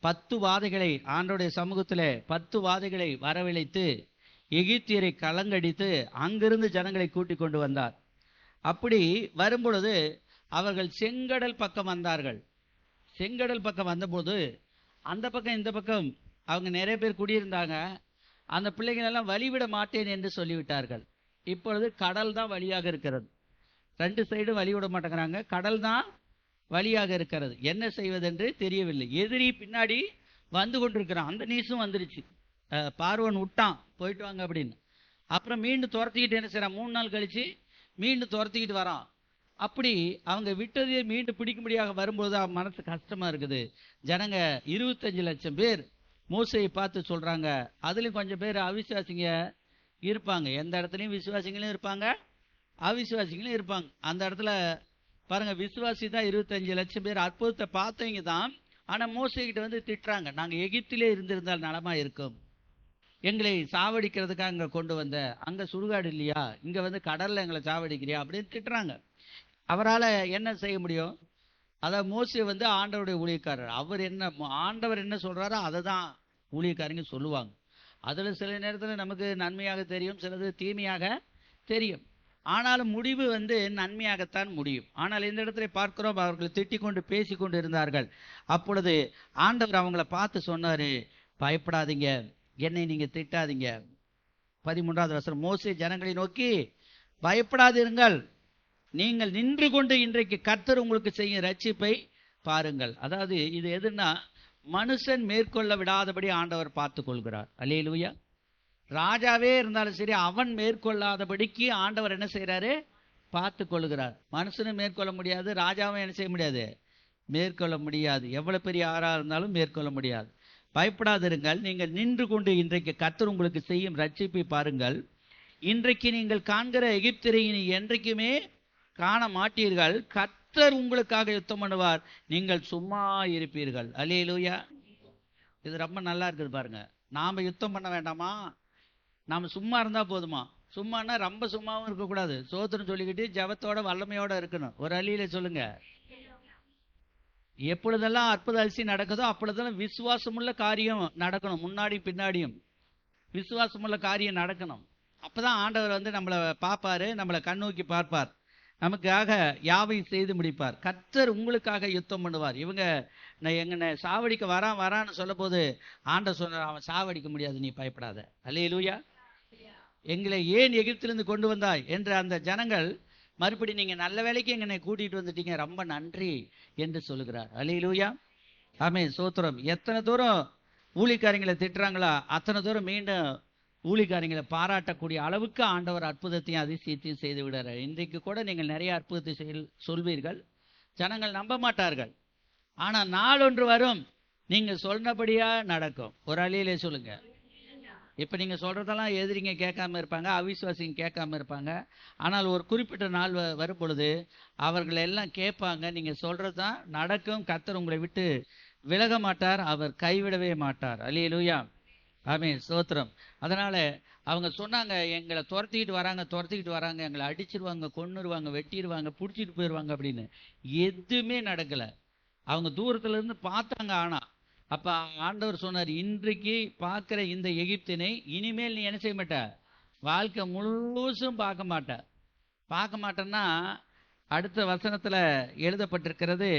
10 வாதைகளை ஆண்டவருடைய சமூகத்தில் 10 வாதைகளை வரவழைத்து எகிப்தியரை கலங்கடித்து அங்கிருந்து ஜனங்களை கூட்டி கொண்டு வந்தார். அப்படி வரும்பொழுது அவர்கள் செங்கடல் பக்கம் வந்தார்கள். செங்கடல் பக்கம் வந்தபோது அந்த பக்கம் இந்த பக்கம் அவங்க நிறைய பேர் குடியிருந்தாங்க. அந்த பிள்ளைகள் எல்லாம் வழிவிட மாட்டேன் என்று சொல்லிவிட்டார்கள். இப்பொழுது கடல் தான் வழியாக இருக்கிறது. 2 சைடும் வழிவிட மாட்டேங்கிறாங்க, கடல் தான் வழியாக இருக்கிறது. என்ன செய்வதென்று தெரியவில்லை. எதிரி பின்னாடி வந்து கொண்டிருக்கிறான். அந்த நியூஸும் வந்துருச்சு, பார்வன் விட்டான் போயிட்டு வாங்க அப்படின்னு. அப்புறம் மீண்டும் துரத்திக்கிட்டு என்ன செய்யறான், 3 நாள் கழிச்சு மீண்டும் துரத்திக்கிட்டு வரான். அப்படி அவங்க விட்டதையே மீண்டும் பிடிக்கும்படியாக வரும்போது மனசு கஷ்டமா இருக்குது. ஜனங்க 25 லட்சம் பேர் மோசையை பார்த்து சொல்றாங்க. அதுலயும் கொஞ்சம் பேர் அவிசுவாசிங்க இருப்பாங்க. எந்த இடத்துலையும் விசுவாசிகளும் இருப்பாங்க, அவிசுவாசிகளும் இருப்பாங்க. அந்த இடத்துல பாருங்க, விசுவாசி தான் 25 லட்சம் பேர். அற்புதத்தை பார்த்தவங்க தான். ஆனா மோசே கிட்ட திட்டுறாங்க, நாங்க எகிப்திலே இருந்திருந்தால் நலமா இருக்கும், எங்களை சாவடிக்கிறதுக்காக அங்க கொண்டு வந்த, அங்க சுடுகாடு இல்லையா, இங்க கடல்ல எங்களை சாவடிக்கிறியா அப்படின்னு திட்டுறாங்க. அவரால் என்ன செய்ய முடியும்? அதாவது மோசே ஆண்டவருடைய ஊழியக்காரர். ஆண்டவர் என்ன சொல்றாரோ அதை தான் ஊழியக்காரங்க சொல்லுவாங்க. அதுல சில நேரத்தில் நமக்கு நன்மையாக தெரியும், சிலது தீமையாக தெரியும். ஆனாலும் முடிவு நன்மையாகத்தான் முடியும். ஆனால் இந்த இடத்துல பார்க்கிறோம், அவர்கள் திட்டிக் கொண்டு பேசி கொண்டு இருந்தார்கள். அப்பொழுது ஆண்டவர் அவங்கள பார்த்து சொன்னாரு, பயப்படாதீங்க, என்னை நீங்க திட்டாதீங்க. 13வது வசனம், மோசே ஜனங்களை நோக்கி, பயப்படாதிருங்கள், நீங்கள் நின்று கொண்டு இன்றைக்கு கர்த்தர் உங்களுக்கு செய்யும் ரட்சிப்பை பாருங்கள். அதாவது இது எதுன்னா, மனுஷன் மேற்கொள்ள விடாதபடி ஆண்டவர் பார்த்து கொள்கிறார். அல்லேலூயா. ராஜாவே இருந்தாலும் சரி, அவன் மேற்கொள்ளாதபடிக்கு ஆண்டவர் என்ன செய்யறாரு, பார்த்து கொள்கிறார். மனுஷனும் மேற்கொள்ள முடியாது, ராஜாவும் என்ன செய்ய முடியாது, மேற்கொள்ள முடியாது. எவ்வளவு பெரிய ஆறா இருந்தாலும் மேற்கொள்ள முடியாது. பயப்படாதிருங்கள், நீங்கள் நின்று கொண்டு இன்றைக்கு கர்த்தர் உங்களுக்கு செய்யும் ரட்சிப்பை பாருங்கள். இன்றைக்கு நீங்கள் காண்கிற எகிப்தியரை இனி என்றைக்குமே காண மாட்டீர்கள், கர்த்தர் உங்களுக்காக யுத்தம் பண்ணுவார், நீங்கள் சும்மா இருப்பீர்கள். அல்லேலூயா. இது ரொம்ப நல்லா இருக்குது பாருங்க. நாம யுத்தம் பண்ண வேண்டாமா, நாம சும்மா இருந்தா போதுமா? சும்மானா ரொம்ப சும்மாவும் இருக்கக்கூடாது, சோத்திரம் சொல்லிக்கிட்டு ஜபத்தோட வல்லமையோட இருக்கணும். ஒரு அழியில சொல்லுங்க. எப்பொழுதெல்லாம் அற்புத அதிசயம் நடக்குதோ அப்பொழுதெல்லாம் விசுவாசமுள்ள காரியம் நடக்கணும். முன்னாடி பின்னாடியும் விசுவாசமுள்ள காரியம் நடக்கணும். அப்பதான் ஆண்டவர் நம்மளை பார்ப்பாரு, நம்மளை கண்ணோக்கி பார்ப்பார், நமக்காக யாவையும் செய்து முடிப்பார். கர்த்தர் உங்களுக்காக யுத்தம் பண்ணுவார். இவங்க எங்கனை சாவடிக்க வரான்னு சொல்ல போது ஆண்டவர் சொன்னார், அவன் சாவடிக்க முடியாது, நீ பயப்படாத. அல்லேலூயா. எங்களை ஏன் எகிப்திலிருந்து கொண்டு வந்தாய் என்று அந்த ஜனங்கள் மறுபடி நீங்க நல்ல வேலைக்கு எங்களை கூட்டிட்டு வந்துட்டீங்க, ரொம்ப நன்றி என்று சொல்லுகிறார். அல்லேலூயா. ஆமென், ஸ்தோத்திரம். எத்தனை தூரம் ஊழியக்காரங்களை திட்டுறாங்களா அத்தனை தூரம் மீண்டும் ஊழியக்காரங்களை பாராட்டக்கூடிய அளவுக்கு ஆண்டவர் அற்புதத்தையும் அதிசயத்தையும் செய்து விடுறார். இன்றைக்கு கூட நீங்கள் நிறைய அற்புதத்தை சொல்வீர்கள், ஜனங்கள் நம்ப மாட்டார்கள். ஆனா நாளொன்று வரும், நீங்க சொன்னபடியா நடக்கும். ஒரு அழியிலே சொல்லுங்க. இப்ப நீங்க சொல்றதெல்லாம் எதிரிங்க கேட்காம இருப்பாங்க, அவிசுவாசிங்க கேட்காம இருப்பாங்க. ஆனால் ஒரு குறிப்பிட்ட நாள் வரும் பொழுது அவர்கள் எல்லாம் கேட்பாங்க, நீங்க சொல்றதுதான் நடக்கும். கர்த்தர் உங்களை விட்டு விலக மாட்டார், அவர் கைவிடவே மாட்டார். அல்லேலூயா. ஆமென், ஸ்தோத்திரம். அதனால அவங்க சொன்னாங்க, எங்களை துரத்திக்கிட்டு வராங்க, எங்களை அடிச்சிருவாங்க, கொன்னுருவாங்க, வெட்டிடுவாங்க, பிடிச்சிட்டு போயிடுவாங்க அப்படின்னு. எதுவுமே நடக்கல. அவங்க தூரத்துல இருந்து பார்த்தாங்க. ஆனா அப்ப ஆண்டவர் சொன்னார், இன்றைக்கு பார்க்கிற இந்த எகிப்தினை இனிமேல் நீ என்ன செய்ய மாட்ட, வாழ்க்கை முழுசும் பார்க்க மாட்டேன்னா அடுத்த வசனத்துல எழுதப்பட்டிருக்கிறது,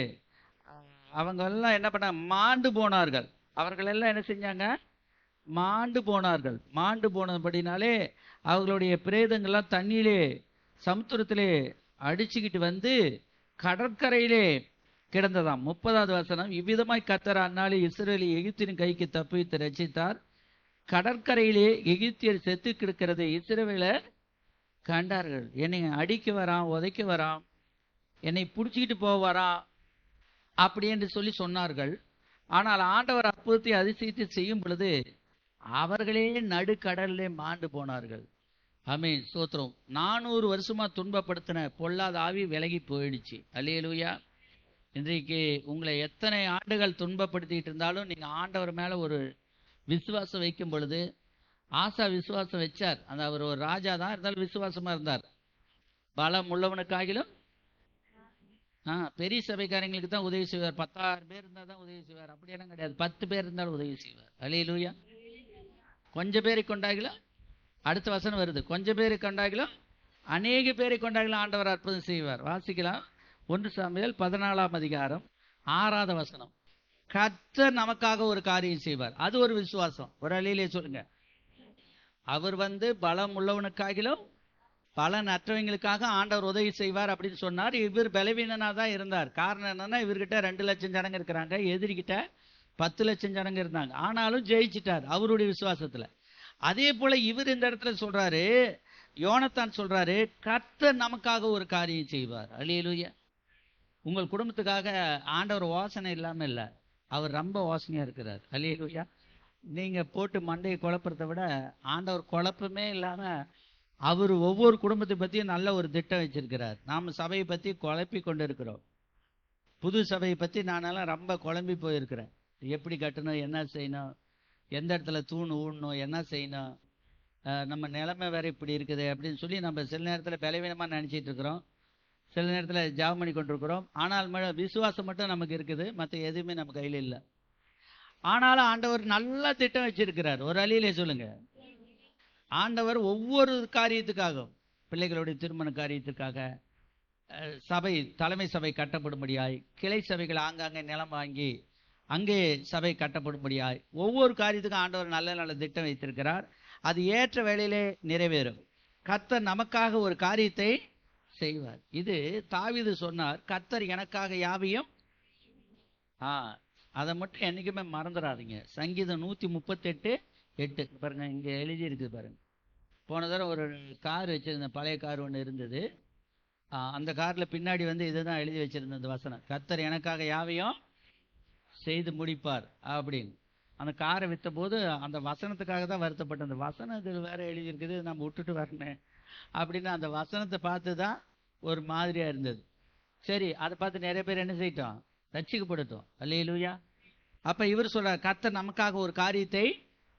அவங்க எல்லாம் என்ன பண்ண, மாண்டு போனார்கள். அவர்கள் எல்லாம் என்ன செஞ்சாங்க, மாண்டு போனார்கள். மாண்டு போனபடினாலே அவர்களுடைய பிரேதங்கள்லாம் தண்ணியிலே சமுத்திரத்திலே அடிச்சுக்கிட்டு கடற்கரையிலே கிடந்ததாம். 30வது வசனம், இவ்விதமாய் கர்த்தர் அந்நாளில் இஸ்ரவேலை எகிப்தின் கைக்கு தப்புவித்து ரட்சித்தார். கடற்கரையிலே எகிப்தியர் செத்து கிடக்கிறது இஸ்ரவேலர் கண்டார்கள். என்னை அடிக்க வரான், உதைக்க வரான், என்னை பிடிச்சிக்கிட்டு போக வரான் அப்படி என்று சொல்லி சொன்னார்கள். ஆனால் ஆண்டவர் அற்புதத்தை அதிசயத்தை செய்யும் பொழுது அவர்களே நடுக்கடலிலே மாண்டு போனார்கள். ஆமென், ஸ்தோத்திரம். 400 வருஷமா துன்பப்படுத்தின பொல்லாத ஆவி விலகி போயிடுச்சு. அல்லேலூயா. இன்றைக்கு உங்களை எத்தனை ஆண்டுகள் துன்பப்படுத்திட்டு இருந்தாலும் நீங்க ஆண்டவர் மேல ஒரு விசுவாசம் வைக்கும் பொழுது, ஆசா விசுவாசம் வச்சார். அந்த அவர் ஒரு ராஜா தான் இருந்தாலும் விசுவாசமா இருந்தார். பலம் உள்ளவனுக்காகிலும் பெரிய சபைக்காரங்களுக்கு தான் உதவி செய்வார். 10,000 பேர் இருந்தால் தான் உதவி செய்வார். அப்படியெல்லாம் கிடையாது. 10 பேர் இருந்தாலும் உதவி செய்வார். அல்லேலூயா. கொஞ்சம் பேரை கொண்டாகிலும், அடுத்த வசனம் வருது, கொஞ்சம் பேரை கொண்டாகிலும் அநேக பேரை கொண்டாகிலும் ஆண்டவர் அற்புதம் செய்வார். வாசிக்கலாம். 1 சாமுவேல் 14ஆம் அதிகாரம் 6வது வசனம். கர்த்தர் நமக்காக ஒரு காரியம் செய்வார். அது ஒரு விசுவாசம். ஒரு அலையிலே சொல்லுங்க. அவர் பலம் உள்ளவனுக்காகிலும் பலன் அற்றவங்களுக்காக ஆண்டவர் உதவி செய்வார் அப்படின்னு சொன்னார். இவர் பலவீனனா தான் இருந்தார். காரணம் என்னன்னா, இவர்கிட்ட 2 லட்சம் ஜனங்க இருக்கிறாங்க, எதிரிகிட்ட 10 லட்சம் ஜனங்க இருந்தாங்க. ஆனாலும் ஜெயிச்சிட்டார் அவருடைய விசுவாசத்துல. அதே போல இவர் இந்த இடத்துல சொல்றாரு, யோனத்தான் சொல்றாரு, கர்த்தர் நமக்காக ஒரு காரியம் செய்வார். அல்லேலூயா. உங்கள் குடும்பத்துக்காக ஆண்டவர் வாசனை இல்லாம இல்ல, அவர் ரொம்ப வாசனையா இருக்கிறார். அல்லேலூயா. நீங்க போட்டு மண்டையை குழப்பறதை விட ஆண்டவர் குழப்பமே இல்லாம அவர் ஒவ்வொரு குடும்பத்தை பத்தியும் நல்ல ஒரு திட்டம் வச்சிருக்கிறார். நாம சபையை பத்தி குழப்பி கொண்டு இருக்கிறோம். புது சபையை பத்தி நானெல்லாம் ரொம்ப குழம்பி போயிருக்கிறேன். எப்படி கட்டணும், என்ன செய்யணும், எந்த இடத்துல தூண் ஊடணும், என்ன செய்யணும், நம்ம நிலைமை வேற இப்படி இருக்குது அப்படின்னு சொல்லி நம்ம சில நேரத்தில் பலவீனமா நினைச்சிட்டு இருக்கிறோம், சில நேரத்தில் ஜாப் பண்ணி கொண்டிருக்கிறோம். ஆனால் விசுவாசம் மட்டும் நமக்கு இருக்குது, மற்ற எதுவுமே நம்ம கையில் இல்லை. ஆனாலும் ஆண்டவர் நல்ல திட்டம் வச்சிருக்கிறார். ஒரு அழியிலே சொல்லுங்க. ஆண்டவர் ஒவ்வொரு காரியத்துக்காகவும், பிள்ளைகளுடைய திருமண காரியத்துக்காக, சபை தலைமை சபை கட்டப்படும்படியாய், கிளை சபைகள் ஆங்காங்கே நிலம் வாங்கி அங்கே சபை கட்டப்படும்படியாய், ஒவ்வொரு காரியத்துக்கும் ஆண்டவர் நல்ல நல்ல திட்டம் வைத்திருக்கிறார். அது ஏற்ற வேளையிலே நிறைவேறும். கர்த்தர் நமக்காக ஒரு காரியத்தை செய்வார். இது தாவீது சொன்னார், கர்த்தர் எனக்காக யாவையும். அதை மட்டும் என்னைக்குமே மறந்துடாதீங்க. சங்கீதம் 138:8 பாருங்க, இங்க எழுதி இருக்குது பாருங்க. போன தடவை ஒரு கார் வச்சிருந்த, பழைய கார் ஒன்று இருந்தது. அந்த கார்ல பின்னாடி இதுதான் எழுதி வச்சிருந்த இந்த வசனம், கர்த்தர் எனக்காக யாவையும் செய்து முடிப்பார் அப்படின்னு. அந்த காரை வித்த போது அந்த வசனத்துக்காக தான் வருத்தப்பட்ட. அந்த வசனத்தில் வேற எழுதி இருக்குது, நம்ம விட்டுட்டு வரணும் அப்படின்னு அந்த வசனத்தை பார்த்து தான் ஒரு மாதிரியா இருந்தது. சரி, அதை பார்த்து நிறைய பேர் என்ன செய்யட்டும், ரட்சிக்கப்படுத்தோம். அல்லேலூயா. அப்ப இவர் சொல்றார், கர்த்தர் நமக்காக ஒரு காரியத்தை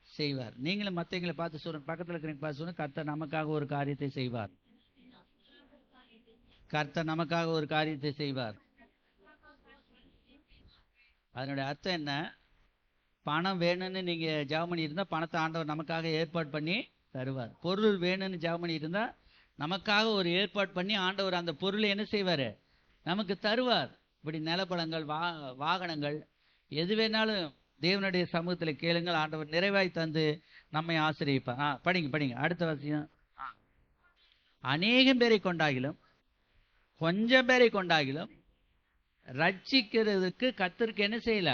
செய்வார். நீங்களும் மற்றவங்களை பார்த்து சொல்லுங்க, பக்கத்துல இருக்கிறவங்க பார்த்து சொல்லுங்க, கர்த்தர் நமக்காக ஒரு காரியத்தை செய்வார். கர்த்தர் நமக்காக ஒரு காரியத்தை செய்வார். அதனுடைய அர்த்தம் என்ன? பணம் வேணும்னு நீங்க ஜெபம் பண்ணி இருந்தா பணத்தை ஆண்டவர் நமக்காக ஏற்பாடு பண்ணி தருவார். பொருள் வேணும்னு ஜெபம் பண்ணி இருந்தா நமக்காக ஒரு ஏற்பாடு பண்ணி ஆண்டவர் அந்த பொருளை என்ன செய்வாரு, நமக்கு தருவார். இப்படி நிலப்பழங்கள், வாகனங்கள், எது வேணாலும் தேவனுடைய சமூகத்தில் கேளுங்கள், ஆண்டவர் நிறைவாய் தந்து நம்மை ஆசீர்வதிப்பார். படிங்க அடுத்த வசனம். அநேகம் பேரை கொண்டாகிலும் கொஞ்சம் பேரை கொண்டாகிலும் ரட்சிக்கிறதுக்கு கர்த்தருக்கு என்ன செய்யல,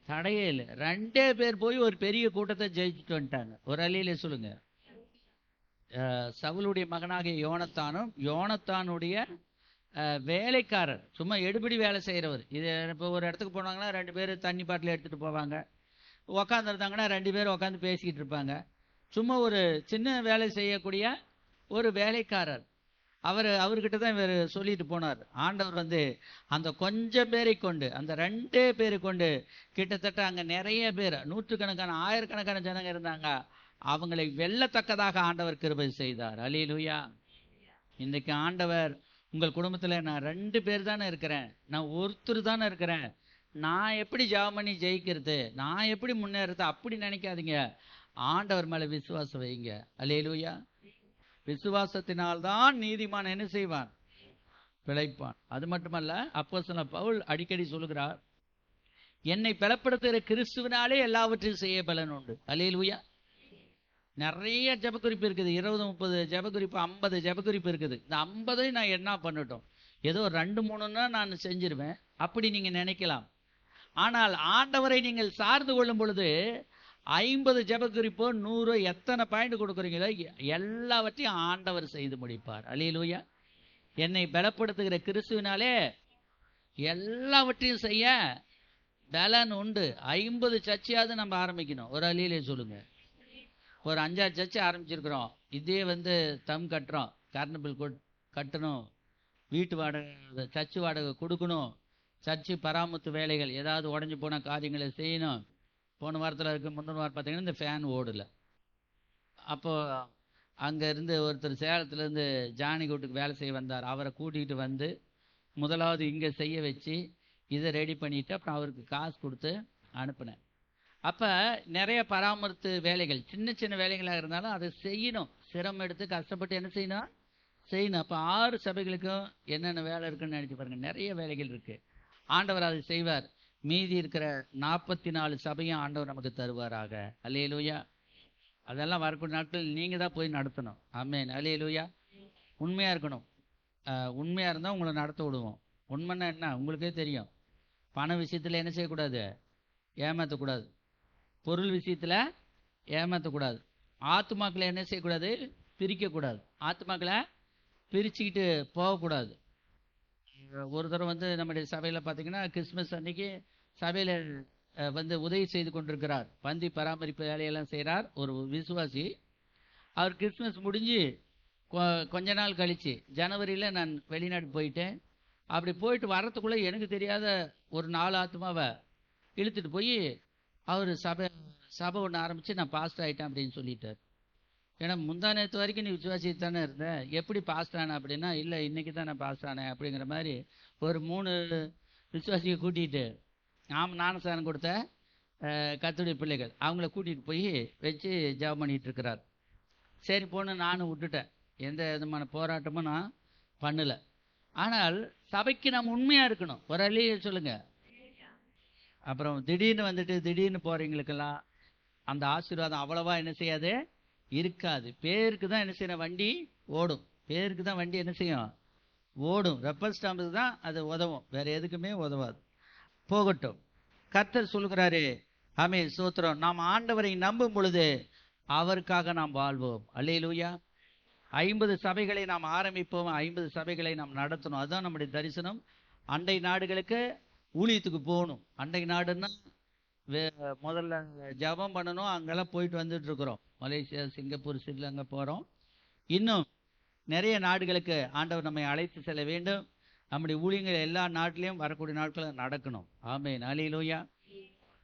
தடையே இல்லை. 2 பேர் போய் ஒரு பெரிய கூட்டத்தை ஜெயிச்சுட்டு வந்துட்டாங்க. ஒரு அலையில சொல்லுங்க. சவுலுடைய மகனாகிய யோனத்தானும் யோனத்தானுடைய வேலைக்காரர், சும்மா எடுபடி வேலை செய்கிறவர். இது இப்போ ஒரு இடத்துக்கு போனாங்கன்னா 2 பேர் தண்ணி பாட்டில் எடுத்துகிட்டு போவாங்க, உக்காந்துருந்தாங்கன்னா 2 பேர் உட்காந்து பேசிக்கிட்டு இருப்பாங்க. சும்மா ஒரு சின்ன வேலை செய்யக்கூடிய ஒரு வேலைக்காரர். அவர்கிட்ட தான் இவர் சொல்லிட்டு போனார். ஆண்டவர் அந்த கொஞ்சம் பேரை கொண்டு, அந்த 2 பேரை கொண்டு கிட்டத்தட்ட அங்கே நிறைய பேர், நூற்றுக்கணக்கான ஆயிரக்கணக்கான ஜனங்க இருந்தாங்க, அவங்களை வெல்லத்தக்கதாக ஆண்டவர் கிருபை செய்தார். அல்லேலூயா. இன்னைக்கு ஆண்டவர் உங்கள் குடும்பத்தில், நான் 2 பேர் தானே இருக்கிறேன், நான் ஒருத்தர் தானே இருக்கிறேன், நான் எப்படி ஜெபம் பண்ணி ஜெயிக்கிறது, நான் எப்படி முன்னேறது அப்படி நினைக்காதீங்க. ஆண்டவர் மேலே விசுவாசம் வைங்க. அல்லேலூயா. விசுவாசத்தினால்தான் நீதிமான் என்ன செய்வான், பிழைப்பான். அது மட்டுமல்ல, அப்போஸ்தலன் பவுல் அடிக்கடி சொல்லுகிறார், என்னை பலப்படுத்துகிற கிறிஸ்துவினாலே எல்லாவற்றையும் செய்ய பலன் உண்டு. அல்லேலூயா. நிறைய ஜெபக்குறிப்பு இருக்குது, 20-30 ஜெபக்குறிப்பு, 50 ஜெபக்குறிப்பு இருக்குது. இந்த 50ஐயும் நான் என்ன பண்ணட்டும், ஏதோ 2-3ன்னா நான் செஞ்சிருவேன், அப்படி நீங்க நினைக்கலாம். ஆனால் ஆண்டவரை நீங்கள் சார்ந்து கொள்ளும் பொழுது 50 ஜெப குறிப்போ 100 எத்தனை பாயிண்ட் கொடுக்குறீங்களோ எல்லாவற்றையும் ஆண்டவர் செய்து முடிப்பார். அல்லேலூயா. என்னை பலப்படுத்துகிற கிறிஸ்துவினாலே எல்லாவற்றையும் செய்ய பலன் உண்டு. 50 சர்ச்சையாவது நம்ம ஆரம்பிக்கணும். ஒரு அல்லேலூயா சொல்லுங்க. ஒரு 5-6 சர்ச்சை ஆரம்பிச்சிருக்கிறோம். இதே தம் கட்டுறோம், கரண்ட் பில் கட்டணும், வீட்டு வாடகை, சர்ச்சு வாடகை கொடுக்கணும், சர்ச்சு பராமரிப்பு வேலைகள், ஏதாவது உடஞ்சி போன காரியங்களை செய்யணும். போன வாரத்தில் இருக்கு, முந்தின வாரம் பார்த்தீங்கன்னா இந்த ஃபேன் ஓடலை. அப்போது அங்கேருந்து ஒருத்தர் சேலத்துலேருந்து ஜானி வீட்டுக்கு வேலை செய்ய வந்தார். அவரை கூட்டிகிட்டு வந்து முதலாவது இங்கே செய்ய வச்சு இதை ரெடி பண்ணிவிட்டு அப்புறம் அவருக்கு காசு கொடுத்து அனுப்பினேன். அப்போ நிறைய பராமரிப்பு வேலைகள், சின்ன சின்ன வேலைகளாக இருந்தாலும் அதை செய்யணும். சிரமம் எடுத்து கஷ்டப்பட்டு என்ன செய்யணும். அப்போ 6 சபைகளுக்கும் என்னென்ன வேலை இருக்குன்னு நினச்சி பாருங்கள். நிறைய வேலைகள் இருக்குது. ஆண்டவர் அதை செய்வார். மீதி இருக்கிற 44 சபையும் ஆண்டவர் நமக்கு தருவாராக. அல்லேலூயா. அதெல்லாம் வரக்கூடிய நாட்கள் நீங்கள் தான் போய் நடத்தணும். ஆமென். அல்லேலூயா. உண்மையாக இருக்கணும். உண்மையாக இருந்தால் உங்களை நடத்த விடுவோம். உண்மைன்னா என்ன உங்களுக்கே தெரியும். பண விஷயத்தில் என்ன செய்யக்கூடாது, ஏமாற்றக்கூடாது. பொருள் விஷயத்தில் ஏமாற்றக்கூடாது. ஆத்துமாக்களை என்ன செய்யக்கூடாது, பிரிக்கக்கூடாது. ஆத்துமாக்களை பிரிச்சுக்கிட்டு போகக்கூடாது. ஒரு தடவை நம்முடைய சபையில் பார்த்தீங்கன்னா கிறிஸ்மஸ் அன்னைக்கு சபையில் உதவி செய்து கொண்டிருக்கிறார். பந்தி பராமரிப்பு வேலையெல்லாம் செய்கிறார் ஒரு விசுவாசி. அவர் கிறிஸ்மஸ் முடிஞ்சு கொஞ்ச நாள் கழித்து ஜனவரியில் நான் வெளிநாடு போயிட்டேன். அப்படி போயிட்டு வரத்துக்குள்ளே எனக்கு தெரியாத ஒரு 4 ஆத்மாவை இழுத்துட்டு போய் அவர் சபை ஒன்று ஆரம்பித்து நான் பாஸ்டர் ஆகிட்டேன் அப்படின்னு சொல்லிட்டார். ஏன்னா முந்தா நேற்று வரைக்கும் நீ விசுவாசி தானே இருந்த, எப்படி பாஸ்டர் ஆன அப்படின்னா, இல்லை இன்றைக்கி தான் நான் பாஸ்டர் ஆனேன் அப்படிங்கிற மாதிரி ஒரு 3 விசுவாசியை கூட்டிகிட்டு ஞானஸ்நானம் கொடுத்த கர்த்தருடைய பிள்ளைகள் அவங்கள கூட்டிகிட்டு போய் வச்சு ஜெபம் பண்ணிகிட்டு இருக்கிறார். சரி போன்னு நானும் விட்டுட்டேன். எந்த விதமான போராட்டமும் நான் பண்ணலை. ஆனால் சபைக்கு நாம் உண்மையாக இருக்கணும். ஒரு அல்லேலூயா சொல்லுங்க. அப்புறம் திடீர்னு போகிறவங்களுக்கெல்லாம் அந்த ஆசீர்வாதம் அவ்வளவா என்ன செய்யாது, இருக்காது. பேருக்கு தான் என்ன செய்யணும், வண்டி ஓடும். பேருக்கு தான் வண்டி என்ன செய்யும், ஓடும். ரப்பர் ஸ்டாம்புக்கு தான் அது உதவும், வேற எதுக்குமே உதவாது. போகட்டும். கர்த்தர் சொல்கிறாரு, ஆமென், ஸ்தோத்திரம். நாம் ஆண்டவரை நம்பும் பொழுது அவருக்காக நாம் வாழ்வோம். அல்லேலூயா. 50 சபைகளை நாம் ஆரம்பிப்போம், 50 சபைகளை நாம் நடத்தணும். அதுதான் நம்முடைய தரிசனம். அண்டை நாடுகளுக்கு ஊழியத்துக்கு போகணும். அண்டை நாடுன்னா முதல்ல ஜபம் பண்ணணும். அங்கெல்லாம் போயிட்டு வந்துட்டு இருக்கிறோம். மலேசியா, சிங்கப்பூர், ஸ்ரீலங்கா போகிறோம். இன்னும் நிறைய நாடுகளுக்கு ஆண்டவர் நம்மை அழைத்து செல்ல வேண்டும். நம்முடைய ஊழியங்கள் எல்லா நாட்டிலையும் வரக்கூடிய நாட்களில் நடக்கணும். ஆமென். அல்லேலூயா.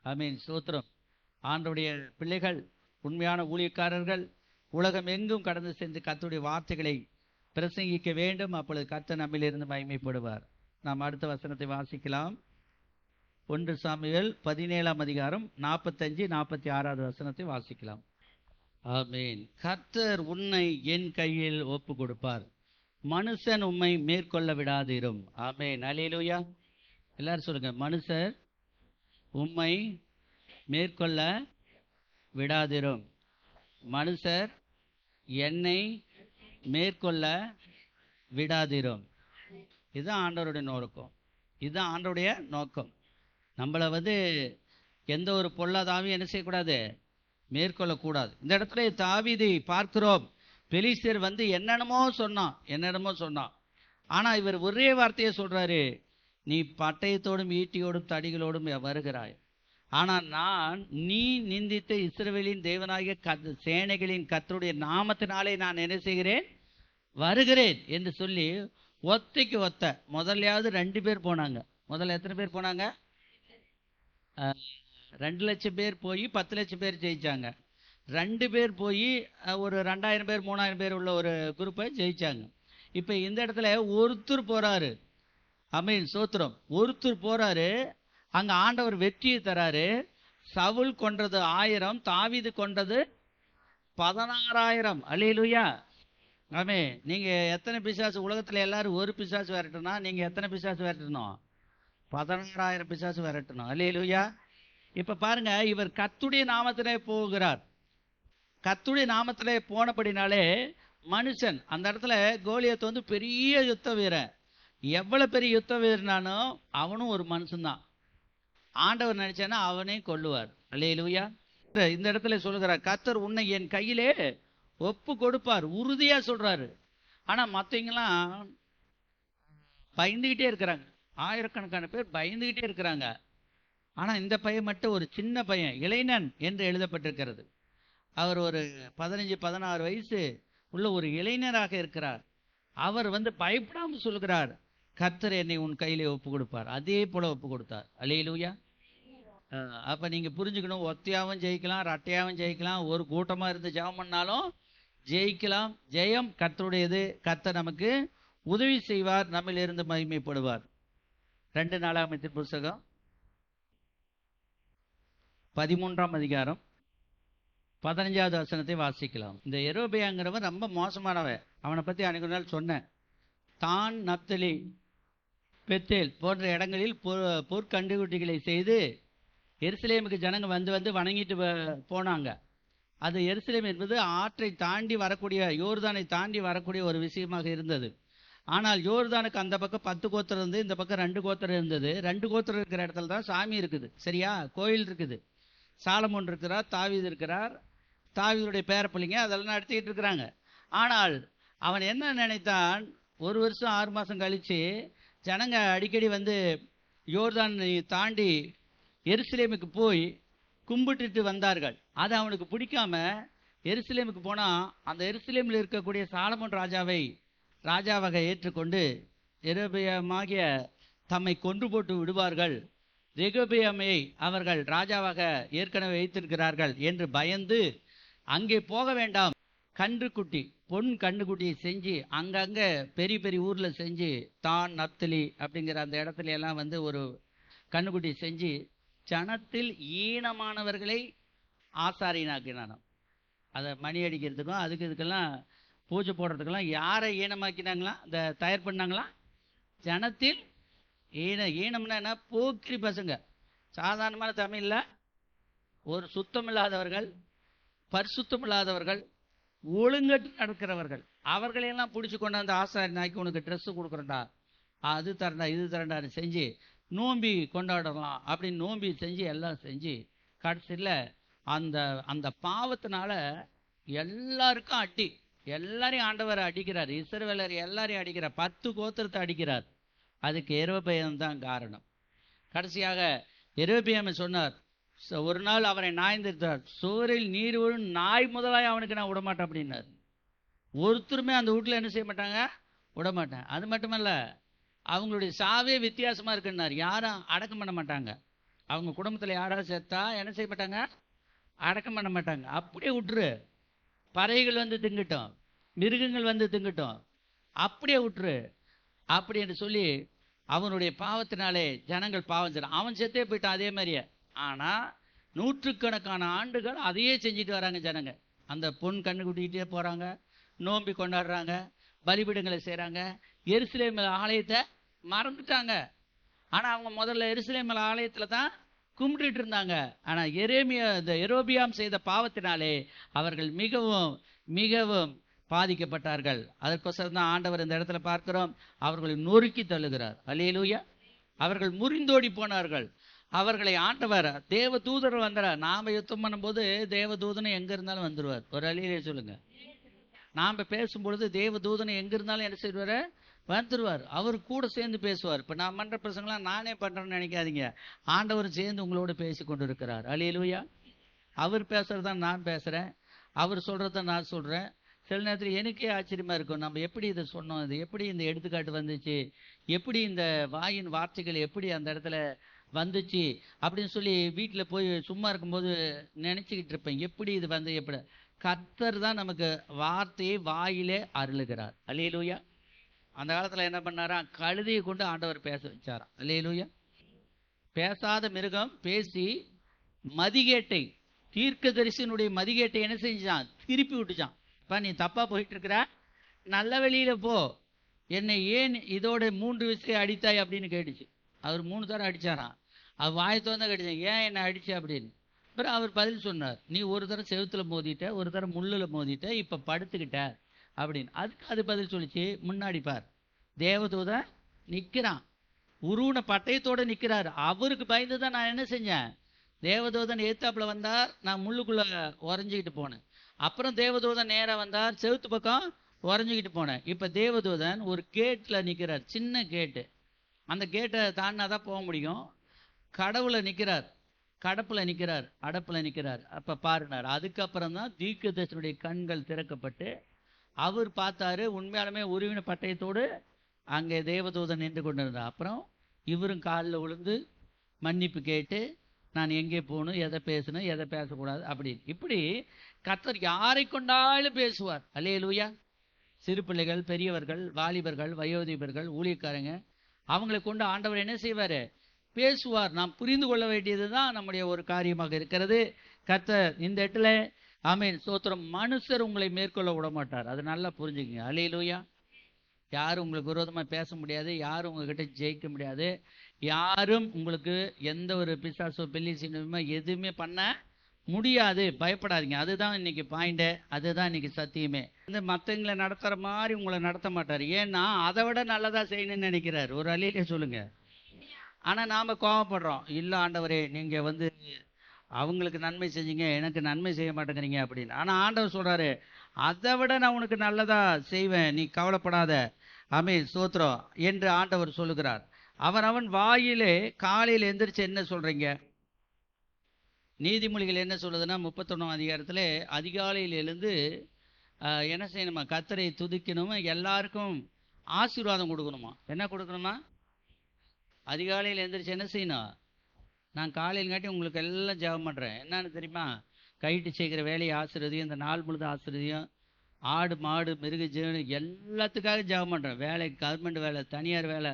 ஆமென், ஸ்தோத்திரம். ஆண்டவருடைய பிள்ளைகள், உண்மையான ஊழியக்காரர்கள் உலகம் எங்கும் கடந்து சென்று கர்த்தருடைய வார்த்தைகளை பிரசங்கிக்க வேண்டும். அப்பொழுது கர்த்தர் நம்மிலிருந்து மகிமைப்படுவார். நாம் அடுத்த வசனத்தை வாசிக்கலாம். 1 சாமுவேல் 17ஆம் அதிகாரம் 45-46 வசனத்தை வாசிக்கலாம். ஆமென். கர்த்தர் உன்னை என் கையில் ஒப்பு கொடுப்பார், மனுஷன் உம்மை மேற்கொள்ள விடாதிரும். ஆமென். அல்லேலூயா. எல்லாரும் சொல்லுங்க, மனுஷர் உம்மை மேற்கொள்ள விடாதிரும், மனுஷர் என்னை மேற்கொள்ள விடாதிரும். இதுதான் ஆண்டவருடைய நோக்கம். இதுதான் ஆண்டவருடைய நோக்கம். நம்மளை எந்த ஒரு பொல்லாதாவையும் என்ன செய்யக்கூடாது, மேற்கொள்ளக்கூடாது. இந்த இடத்துல தாவீதை பார்க்கிறோம். பெலிஸ்தர் என்னென்னமோ சொன்னான். ஆனா இவர் ஒரே வார்த்தையை சொல்றாரு, நீ பட்டயத்தோடும் ஈட்டியோடும் தடிகளோடும் வருகிறாய், ஆனால் நீ நிந்தித்த இஸ்ரவேலின் தேவனாகிய சேனைகளின் கர்த்தருடைய நாமத்தினாலே நான் என்ன செய்கிறேன், வருகிறேன் என்று சொல்லி ஒத்தைக்கு ஒத்த. முதல்லையாவது 2 பேர் போனாங்க. முதல்ல எத்தனை பேர் போனாங்க? 2 லட்சம் பேர் போய் 10 லட்சம் பேர் ஜெயிச்சாங்க. 2 பேர் போய் ஒரு 2000 பேர் 3000 பேர் உள்ள ஒரு குரூப்பை ஜெயிச்சாங்க. இப்போ இந்த இடத்துல ஒருத்தர் போறாரு. ஆமென், ஸ்தோத்திரம். ஒருத்தர் போறாரு. அங்க ஆண்டவர் வெற்றியை தராரு. சவுல் கொன்றது 1000, தாவீது கொன்றது 16000. அல்லேலூயா. ஆமே. நீங்க எத்தனை பிசாசு, உலகத்துல எல்லாரும் ஒரு பிசாசு விரட்டணும்னா நீங்க எத்தனை பிசாசு விரட்டணும்? 16000 பிசாசு விரட்டணும். அல்லேலூயா. இப்ப பாருங்க, இவர் கர்த்தருடைய நாமத்திலே போகிறார். கர்த்தருடைய நாமத்திலே போனபடினாலே மனுஷன் அந்த இடத்துல கோலியத் பெரிய யுத்த வீரன். எவ்வளவு பெரிய யுத்த வீரனானோ அவனும் ஒரு மனுஷன்தான். ஆண்டவர் நினைச்சானா அவனே கொல்லுவார். அல்லேலூயா. இந்த இடத்துல சொல்லுகிறார், கர்த்தர் உன்னை என் கையிலே ஒப்பு கொடுப்பார், உறுதியா சொல்றாரு. ஆனா மத்தவங்கெல்லாம் பயந்துகிட்டே இருக்கிறாங்க. ஆயிரக்கணக்கான பேர் பயந்துகிட்டே இருக்கிறாங்க. ஆனா இந்த பையன் மட்டும் ஒரு சின்ன பையன், இளைஞன் என்று எழுதப்பட்டிருக்கிறது. அவர் ஒரு 15-16 வயசு உள்ள ஒரு இளைஞராக இருக்கிறார். அவர் பயப்படாம சொல்லுகிறார், கர்த்தர் என்னை உன் கையிலே ஒப்பு கொடுப்பார். அதே போல ஒப்பு கொடுத்தார். அல்லேலூயா. அப்ப நீங்க புரிஞ்சுக்கணும், ஒத்தையாவும் ஜெயிக்கலாம், ரட்டையாவும் ஜெயிக்கலாம், ஒரு கூட்டமா இருந்து ஜெபம் பண்ணாலும் ஜெயிக்கலாம். ஜெயம் கர்த்தருடையது. கர்த்தர் நமக்கு உதவி செய்வார், நம்மில் இருந்து மகிமைப்படுவார். 2 நாளாகமத்தின் புஸ்தகம் 13ஆம் அதிகாரம் 15வது வசனத்தை வாசிக்கலாம். இந்த யெரொபெயாம்ங்கிறவன் ரொம்ப மோசமானவன். அவனை பத்தி அன்றைக்கு நாள் சொன்னேன். தான், நப்தலி, பெத்தேல் போன்ற இடங்களில் பொற்கண்டுகுட்டிகளை செய்து எருசலேமுக்கு ஜனங்க வந்து வணங்கிட்டு போனாங்க. அது எருசலேம் என்பது ஆற்றை தாண்டி வரக்கூடிய, யோர்தானை தாண்டி வரக்கூடிய ஒரு விஷயமாக இருந்தது. ஆனால் யோர்தானுக்கு அந்த பக்கம் 10 கோத்திரம் இருந்து, இந்த பக்கம் 2 கோத்திரம் இருந்தது. 2 கோத்திரம் இருக்கிற இடத்துல தான் சாமி இருக்குது, சரியா? கோயில் இருக்குது. சாலமோன் இருக்கிறார், தாவீது இருக்கிறார், தாவீதுடைய பேரப்பிள்ளைங்க அதெல்லாம் நடத்திக்கிட்டு இருக்கிறாங்க. ஆனால் அவன் என்ன நினைத்தான், 1 வருஷம் 6 மாதம் கழித்து ஜனங்க அடிக்கடி யோர்தானை தாண்டி எருசலேமுக்கு போய் கும்பிட்டுட்டு வந்தார்கள். அது அவனுக்கு பிடிக்காம எருசலேமுக்கு போனால் அந்த எருசலேமில் இருக்கக்கூடிய சாலமோன் ராஜாவாக ஏற்றுக்கொண்டு யெரொபெயாமாகிய தம்மை கொன்று போட்டு விடுவார்கள், ரெகொபெயாமை அவர்கள் ராஜாவாக ஏற்கனவே வைத்திருக்கிறார்கள் என்று பயந்து அங்கே போக வேண்டாம், கன்றுக்குட்டி, பொன் கன்றுக்குட்டியை செஞ்சு அங்கங்க பெரிய பெரிய ஊர்ல செஞ்சு, தான், நப்தலி அப்படிங்கிற அந்த இடத்துல எல்லாம் ஒரு கன்றுக்குட்டி செஞ்சு ஜனத்தில் ஈனமானவர்களை ஆசாரியனாக்கினானாம். அதை மணி அடிக்கிறதுக்கும் இதுக்கெல்லாம் பூஜை போடுறதுக்கெல்லாம் யாரை ஈனமாக்கினாங்களாம், இந்த தயார் பண்ணாங்களாம்? ஜனத்தில் ஈனம்னா என்ன? போக்கிரி பசங்க. சாதாரணமான தமிழ்ல ஒரு சுத்தமில்லாதவர்கள், பரிசுத்தமில்லாதவர்கள், ஒழுங்கட்டு நடக்கிறவர்கள், அவர்களையெல்லாம் பிடிச்சி கொண்டாந்து ஆசாரியனாக்கி உனக்கு ட்ரெஸ்ஸு கொடுக்குறேன்டா, அது தரண்டா, இது தரண்டான்னு செஞ்சு நோம்பி கொண்டாடலாம் அப்படின்னு நோம்பி செஞ்சு எல்லாம் செஞ்சு கடைசியில் அந்த பாவத்தினால எல்லாருக்கும் அடி, எல்லாரையும் ஆண்டவர் அடிக்கிறார். இஸ்ரவேலர் எல்லாரையும் அடிக்கிறார், 10 கோத்திரத்தை அடிக்கிறார். அதுக்கு யெரொபெயாம் தான் காரணம். கடைசியாக யெரொபெயாம் சொன்னார், ஒரு நாள் அவரை நாய்ந்திருந்தார், சுவரில் நீர் விழும் நாய் முதலாய் அவனுக்கு நான் விடமாட்டேன் அப்படின்னார். ஒருத்தருமே அந்த வீட்டில் என்ன செய்ய மாட்டாங்க, விடமாட்டேன். அது மட்டுமல்ல, அவங்களுடைய சாவே வித்தியாசமா இருக்குன்னார். யாரும் அடக்கம் பண்ண மாட்டாங்க. அவங்க குடும்பத்தில் யாராவது செத்தா என்ன செய்ய மாட்டாங்க, அடக்கம் பண்ண மாட்டாங்க. அப்படியே விட்டுரு, பறவைகள் திங்கட்டும், மிருகங்கள் திங்கட்டும், அப்படியே விட்டுரு அப்படி என்று சொல்லி அவனுடைய பாவத்தினாலே ஜனங்கள் பாவம் செய்யறான். அவன் செத்தே போயிட்டான் அதே மாதிரியே. ஆனா 100கணக்கான ஆண்டுகள் அதையே செஞ்சுட்டு வராங்க ஜனங்க. அந்த பொன் கண்ணு குட்டிக்கிட்டே போறாங்க, நோம்பி கொண்டாடுறாங்க, பலிபீடங்களை செய்றாங்க. எருசலேம் ஆலயத்தை மறந்துட்டாங்க. ஆனா அவங்க முதல்ல எருசலேம் ஆலயத்துல தான் கும்பிட்டுட்டு இருந்தாங்க. ஆனா இந்த யெரொபெயாம் செய்த பாவத்தினாலே அவர்கள் மிகவும் மிகவும் பாதிக்கப்பட்டார்கள். அதற்கொசரம் தான் ஆண்டவர் இந்த இடத்துல பார்க்கிறோம், அவர்களை நொறுக்கி தள்ளுகிறார். அல்லேலூயா. அவர்கள் முறிந்தோடி போனார்கள். அவர்களை ஆண்டவர் தேவ தூதர் வந்தார். நாம யுத்தம் பண்ணும்போது தேவ தூதனை எங்க இருந்தாலும் வந்துருவார். ஒரு அழியிலே சொல்லுங்க, நாம பேசும்பொழுது தேவ தூதனை எங்க இருந்தாலும் என்ன செய்வாரு, வந்துருவார். அவர் கூட சேர்ந்து பேசுவார். இப்ப நான் பண்ற பிரசங்கெல்லாம் நானே பண்றேன்னு நினைக்காதீங்க, ஆண்டவர் சேர்ந்து உங்களோட பேசி கொண்டு இருக்கிறார். அல்லேலூயா. அவர் பேசுறதான் நான் பேசுறேன், அவர் சொல்றதான் நான் சொல்றேன். சில நேரத்தில் எனக்கே ஆச்சரியமா இருக்கும், நம்ம எப்படி இதை சொன்னோம், இது எப்படி இந்த எடுத்துக்காட்டு வந்துச்சு, எப்படி இந்த வாயின் வார்த்தைகள் எப்படி அந்த இடத்துல வந்துச்சு அப்படின்னு சொல்லி வீட்டில் போய் சும்மா இருக்கும்போது நினைச்சுக்கிட்டு இருப்பேன், எப்படி இது எப்படி. கர்த்தர் தான் நமக்கு வார்த்தையை வாயிலே அருளுகிறார். அல்லேலூயா. அந்த காலத்துல என்ன பண்ணாரா, கழுதையை கொண்டு ஆண்டவர் பேச வச்சாராம். அல்லேலூயா. பேசாத மிருகம் பேசி மதிகேட்டை, தீர்க்கதரிசியினுடைய மதிகேட்டை என்ன செஞ்சான், திருப்பி விட்டுச்சான். இப்ப நீ தப்பா போயிட்டு இருக்கிற, நல்ல வழியில போ, என்னை ஏன் இதோட 3 விசை அடித்தாய் அப்படின்னு கேட்டுச்சு. அவர் 3 தரம் அடிச்சாராம். அவர் வாய் தோந்த கேட்டுச்சான், ஏன் என்ன அடிச்ச அப்படின்னு. அப்புறம் அவர் பதில் சொன்னார், நீ ஒரு தரம் செவுத்துல மோதிட்ட, ஒரு தரம் முள்ளுல மோதிட்ட, இப்ப படுத்துக்கிட்ட அப்படின்னு. அதுக்கு அது பதில் சொல்லிச்சு, முன்னாடி பார், தேவதூதன் நிற்கிறான். உருவன பட்டயத்தோடு நிற்கிறார். அவருக்கு பயந்து தான் நான் என்ன செஞ்சேன், தேவதூதன் ஏத்தாப்புல வந்தார், நான் முள்ளுக்குள்ளே உறைஞ்சிக்கிட்டு போனேன். அப்புறம் தேவதூதன் நேராக வந்தார், செவுத்து பக்கம் உறைஞ்சிக்கிட்டு போனேன். இப்போ தேவதூதன் ஒரு கேட்டில் நிற்கிறார், சின்ன கேட்டு. அந்த கேட்டை தாண்டினா தான் போக முடியும். கடவுளை நிற்கிறார், கடப்பில் நிற்கிறார், அடப்பில் நிற்கிறார். அப்போ பாருனார். அதுக்கப்புறம் தான் தீர்க்கதரிசியுடைய கண்கள் திறக்கப்பட்டு அவர் பார்த்தாரு, உண்மையாலுமே உருவின பட்டயத்தோடு அங்கே தேவதூதன் நின்று கொண்டிருந்தார். அப்புறம் இவரும் காலில் விழுந்து மன்னிப்பு கேட்டு, நான் எங்கே போகணும், எதை பேசணும், எதை பேசக்கூடாது அப்படின்னு. இப்படி கர்த்தர் யாரை கொண்டாலும் பேசுவார். அல்லேலூயா. சிறு பிள்ளைகள், பெரியவர்கள், வாலிபர்கள், வயோதிபர்கள், ஊழியக்காரங்க, அவங்களை கொண்டு ஆண்டவர் என்ன செய்வார், பேசுவார். நாம் புரிந்து கொள்ள வேண்டியது தான் நம்முடைய ஒரு காரியமாக இருக்கிறது. கர்த்தர் இந்த இடத்துல ஆமென் ஸ்தோத்திரம், மனுஷர் உங்களை மேற்கொள்ள விட மாட்டார். அது நல்லா புரிஞ்சுக்கங்க. அல்லேலூயா. யாரும் உங்களுக்கு விரோதமாக பேச முடியாது, யாரும் உங்ககிட்ட ஜெயிக்க முடியாது, யாரும் உங்களுக்கு எந்த ஒரு பிசாசோ பெல்லி சின்னமோ எதுவுமே பண்ண முடியாது. பயப்படாதீங்க. அதுதான் இன்னைக்கு பாயிண்ட்டு, அதுதான் இன்னைக்கு சத்தியமே. இந்த மற்றவங்களை நடத்துகிற மாதிரி உங்களை நடத்த மாட்டார். ஏன்னா அதை விட நல்லதாக செய்யணும்னு நினைக்கிறார். ஒரு அழியிலே சொல்லுங்க. ஆனால் நாம் கோவப்படுறோம், இல்லை ஆண்டவரே நீங்கள் அவங்களுக்கு நன்மை செஞ்சீங்க, எனக்கு நன்மை செய்ய மாட்டேங்கிறீங்க அப்படின்னு. ஆனால் ஆண்டவர் சொல்கிறாரு, அதை விட நான் உனக்கு நல்லதாக செய்வேன், நீ கவலைப்படாத. ஆமென் ஸ்தோத்திரம் என்று ஆண்டவர் சொல்லுகிறார். அவன் வாயிலே காலையில் எந்திரிச்சு என்ன சொல்கிறீங்க, நீதிமொழிகள் என்ன சொல்லுதுன்னா 31ஆம் அதிகாரத்தில் அதிகாலையில் எழுந்து என்ன செய்யணுமா, கர்த்தரை துதிக்கணுமா, எல்லாருக்கும் ஆசீர்வாதம் கொடுக்கணுமா. என்ன கொடுக்கணுமா, அதிகாலையில் எழுந்திரிச்சு என்ன செய்யணும், நான் காலையில் காட்டி உங்களுக்கு எல்லாம் ஜெபம் பண்ணுறேன். என்னன்னு தெரியுமா, கைட்டு செய்கிற வேலையை ஆசீர்வதியும், இந்த நாள் முழுது ஆசீர்வதியும், ஆடு மாடு மிருக ஜீவன் எல்லாத்துக்காக ஜெபம் பண்ணுறேன். வேலை, கவர்மெண்ட் வேலை, தனியார் வேலை,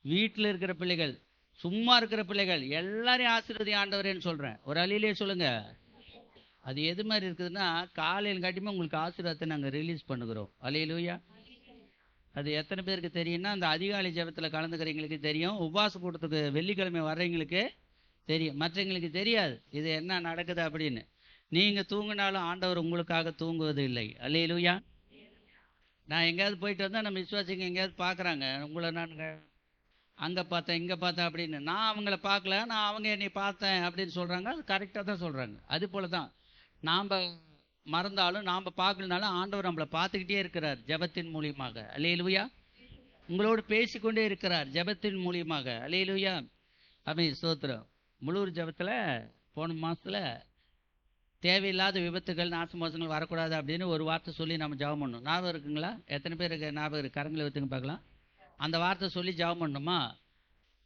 வீட்டில் இருக்கிற பிள்ளைகள், சும்மா இருக்கிற பிள்ளைகள் எல்லாரையும் ஆசீர்வதி ஆண்டவரேன்னு சொல்கிறேன். ஒரு அழியிலே சொல்லுங்க. அது எது மாதிரி இருக்குதுன்னா, காலையில் காட்டியுமே உங்களுக்கு ஆசீர்வாதத்தை நாங்கள் ரிலீஸ் பண்ணுகிறோம். அல்லேலூயா. அது எத்தனை பேருக்கு தெரியும்னா, அந்த அதிகாலை ஜெபத்தில் கலந்துக்கிறவங்களுக்கு தெரியும், உபவாச கூட்டத்துக்கு வெள்ளிக்கிழமை வர்றவங்களுக்கு தெரியும், மற்றவங்களுக்கு தெரியாது இது என்ன நடக்குது அப்படின்னு. நீங்கள் தூங்கினாலும் ஆண்டவர் உங்களுக்காக தூங்குவது இல்லை. அல்லேலூயா. நான் எங்கேயாவது போயிட்டு வந்தால் நம்ம விசுவாசிங்க எங்கேயாவது பார்க்குறாங்க, உங்களை நான் அங்கே பார்த்தேன் இங்கே பார்த்தேன் அப்படின்னு. நான் அவங்கள பார்க்கல, நான் அவங்க என்னை பார்த்தேன் அப்படின்னு சொல்கிறாங்க. அது கரெக்டாக தான் சொல்கிறாங்க. அது போல தான் நாம் மறந்தாலும் நாம் பார்க்கலனாலும் ஆண்டவர் நம்மளை பார்த்துக்கிட்டே இருக்கிறார் ஜெபத்தின் மூலியமாக. அல்லேலூயா. உங்களோடு பேசிக்கொண்டே இருக்கிறார் ஜெபத்தின் மூலியமாக. அல்லேலூயா. ஆமென் ஸ்தோத்திரம். முழு ஜெபத்தில் போன மாதத்தில் தேவையில்லாத விபத்துகள், நாசமோசங்கள் வரக்கூடாது அப்படின்னு ஒரு வார்த்தை சொல்லி நம்ம ஜெபம் பண்ணணும். ஞாபகம் இருக்குங்களா? எத்தனை பேருக்கு ஞாபகம் இருக்கு? கரங்களை வைத்துங்க பார்க்கலாம். அந்த வார்த்தை சொல்லி ஜெபம் பண்ணணுமா?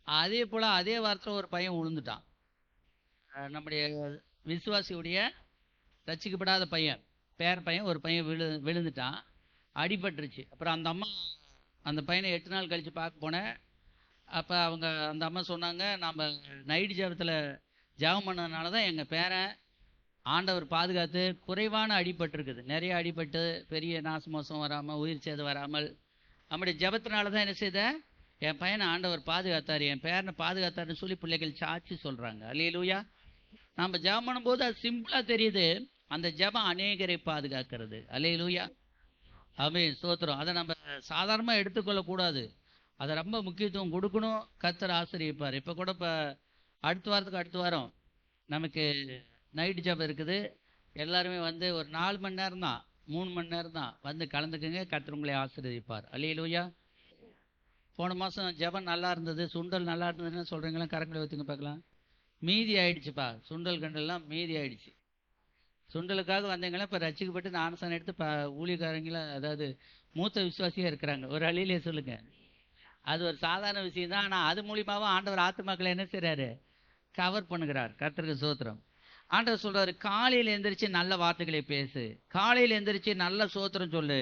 அதே போல் அதே வார்த்தை ஒரு பையன் விழுந்துட்டான். நம்முடைய விசுவாசியுடைய ரட்சிக்கப்படாத பையன், பேர பையன், ஒரு பையன் விழுந்துட்டான், அடிபட்டுருச்சு. அப்புறம் அந்த அம்மா அந்த பையனை 8 நாள் கழித்து பார்க்க போனேன். அப்போ அந்த அம்மா சொன்னாங்க, நம்ம நைட்டு ஜெபத்தில் ஜெபம் பண்ணதுனால தான் எங்கள் பேரன் ஆண்டவர் பாதுகாத்து குறைவான அடிபட்டுருக்குது. நிறைய அடிபட்டு பெரிய நாசமோசம் வராமல், உயிர் சேதம் வராமல், நம்முடைய ஜெபத்தினால தான் என்ன செய்த என் பையனை ஆண்டவர் பாதுகாத்தார், என் பேரனை பாதுகாத்தாருன்னு சொல்லி பிள்ளைகள் சாட்சி சொல்கிறாங்க. அல்லேலூயா. நம்ம ஜெபம் பண்ணும்போது அது சிம்பிளாக தெரியுது, அந்த ஜெபம் அநேகரை பாதுகாக்கிறது. அல்லேலூயா. ஆமென் ஸ்தோத்திரம். அதை நம்ம சாதாரணமாக எடுத்துக்கொள்ளக்கூடாது, அதை ரொம்ப முக்கியத்துவம் கொடுக்கணும். கர்த்தர் ஆசீர்வதிப்பார். இப்போ கூட இப்போ அடுத்த வாரம் நமக்கு நைட்டு ஜெபம் இருக்குது. எல்லாருமே ஒரு 4 மணி நேரம் தான், 3 மணி நேரம் தான், கலந்துக்குங்க. கர்த்தர் உங்களை ஆசீர்வதிப்பார். அல்லேலூயா. போன மாதம் ஜெபம் நல்லா இருந்தது, சுண்டல் நல்லா இருந்ததுன்னு சொல்கிறீங்களா? கரங்களை வைத்துங்க பார்க்கலாம். மீதி ஆயிடுச்சுப்பா, சுண்டல் கண்டெல்லாம் மீதி ஆயிடுச்சு. சுண்டலுக்காக வந்தீங்களா இப்போ ரசிக்கப்பட்டு நானசனம் எடுத்து ஊழியக்காரங்களாம், அதாவது மூத்த விசுவாசியாக இருக்கிறாங்க. ஒரு அழியிலே சொல்லுங்க. அது ஒரு சாதாரண விஷயம் தான். ஆனால் அது மூலியமாகவும் ஆண்டவர் ஆத்துமாக்களை என்ன செய்கிறாரு, கவர் பண்ணுகிறார். கர்த்தருக்கு ஸ்தோத்திரம். ஆண்டவர் சொல்கிறாரு, காலையில் எந்திரிச்சு நல்ல வார்த்தைகளை பேசு, காலையில் எந்திரிச்சு நல்ல ஸ்தோத்திரம் சொல்லு.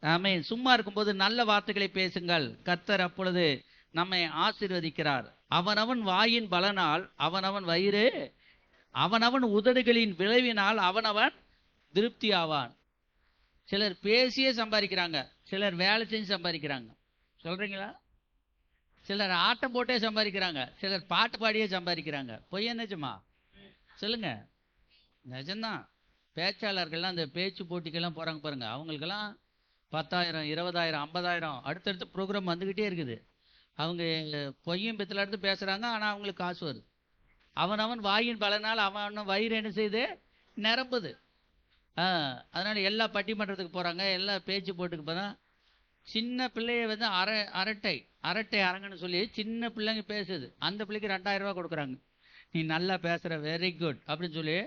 ஆமென். சும்மா இருக்கும்போது நல்ல வார்த்தைகளை பேசுங்கள், கர்த்தர் அப்பொழுது நம்மை ஆசீர்வதிக்கிறார். அவனவன் வாயின் பலனால் அவனவன் வயிறு, அவனவன் உதடுகளின் விளைவினால் அவனவன் திருப்தி ஆவான். சிலர் பேசியே சம்பாதிக்கிறாங்க, சிலர் வேலை செஞ்சு சம்பாதிக்கிறாங்க. சொல்கிறீங்களா? சிலர் ஆட்டம் போட்டே சம்பாதிக்கிறாங்க, சிலர் பாட்டு பாடியே சம்பாதிக்கிறாங்க. பொய்யா நிஜமா? சொல்லுங்க. நிஜம்தான். பேச்சாளர்கள்லாம் அந்த பேச்சு போட்டிக்கெல்லாம் போகிறாங்க பாருங்க, அவங்களுக்கெல்லாம் 10,000, 20,000, 50,000 அடுத்தடுத்து ப்ரோக்ராம் வந்துக்கிட்டே இருக்குது. அவங்க பொய்யும் பித்தலாட்டு பேசுகிறாங்க, ஆனால் அவங்களுக்கு காசு வருது. அவன் வாயின் பலனால் அவன் வயிறு என்ன செய்யுது? நிரம்புது. அதனால் எல்லா பட்டிமன்றத்துக்கு போகிறாங்க, எல்லா பேச்சு போட்டுக்கு போகிறான். சின்ன பிள்ளைய வந்து அரட்டை அரங்கன்னு சொல்லி சின்ன பிள்ளைங்க பேசுது. அந்த பிள்ளைக்கு 2000 ரூபா கொடுக்குறாங்க. நீ நல்லா பேசுகிற, வெரி குட் அப்படின்னு சொல்லி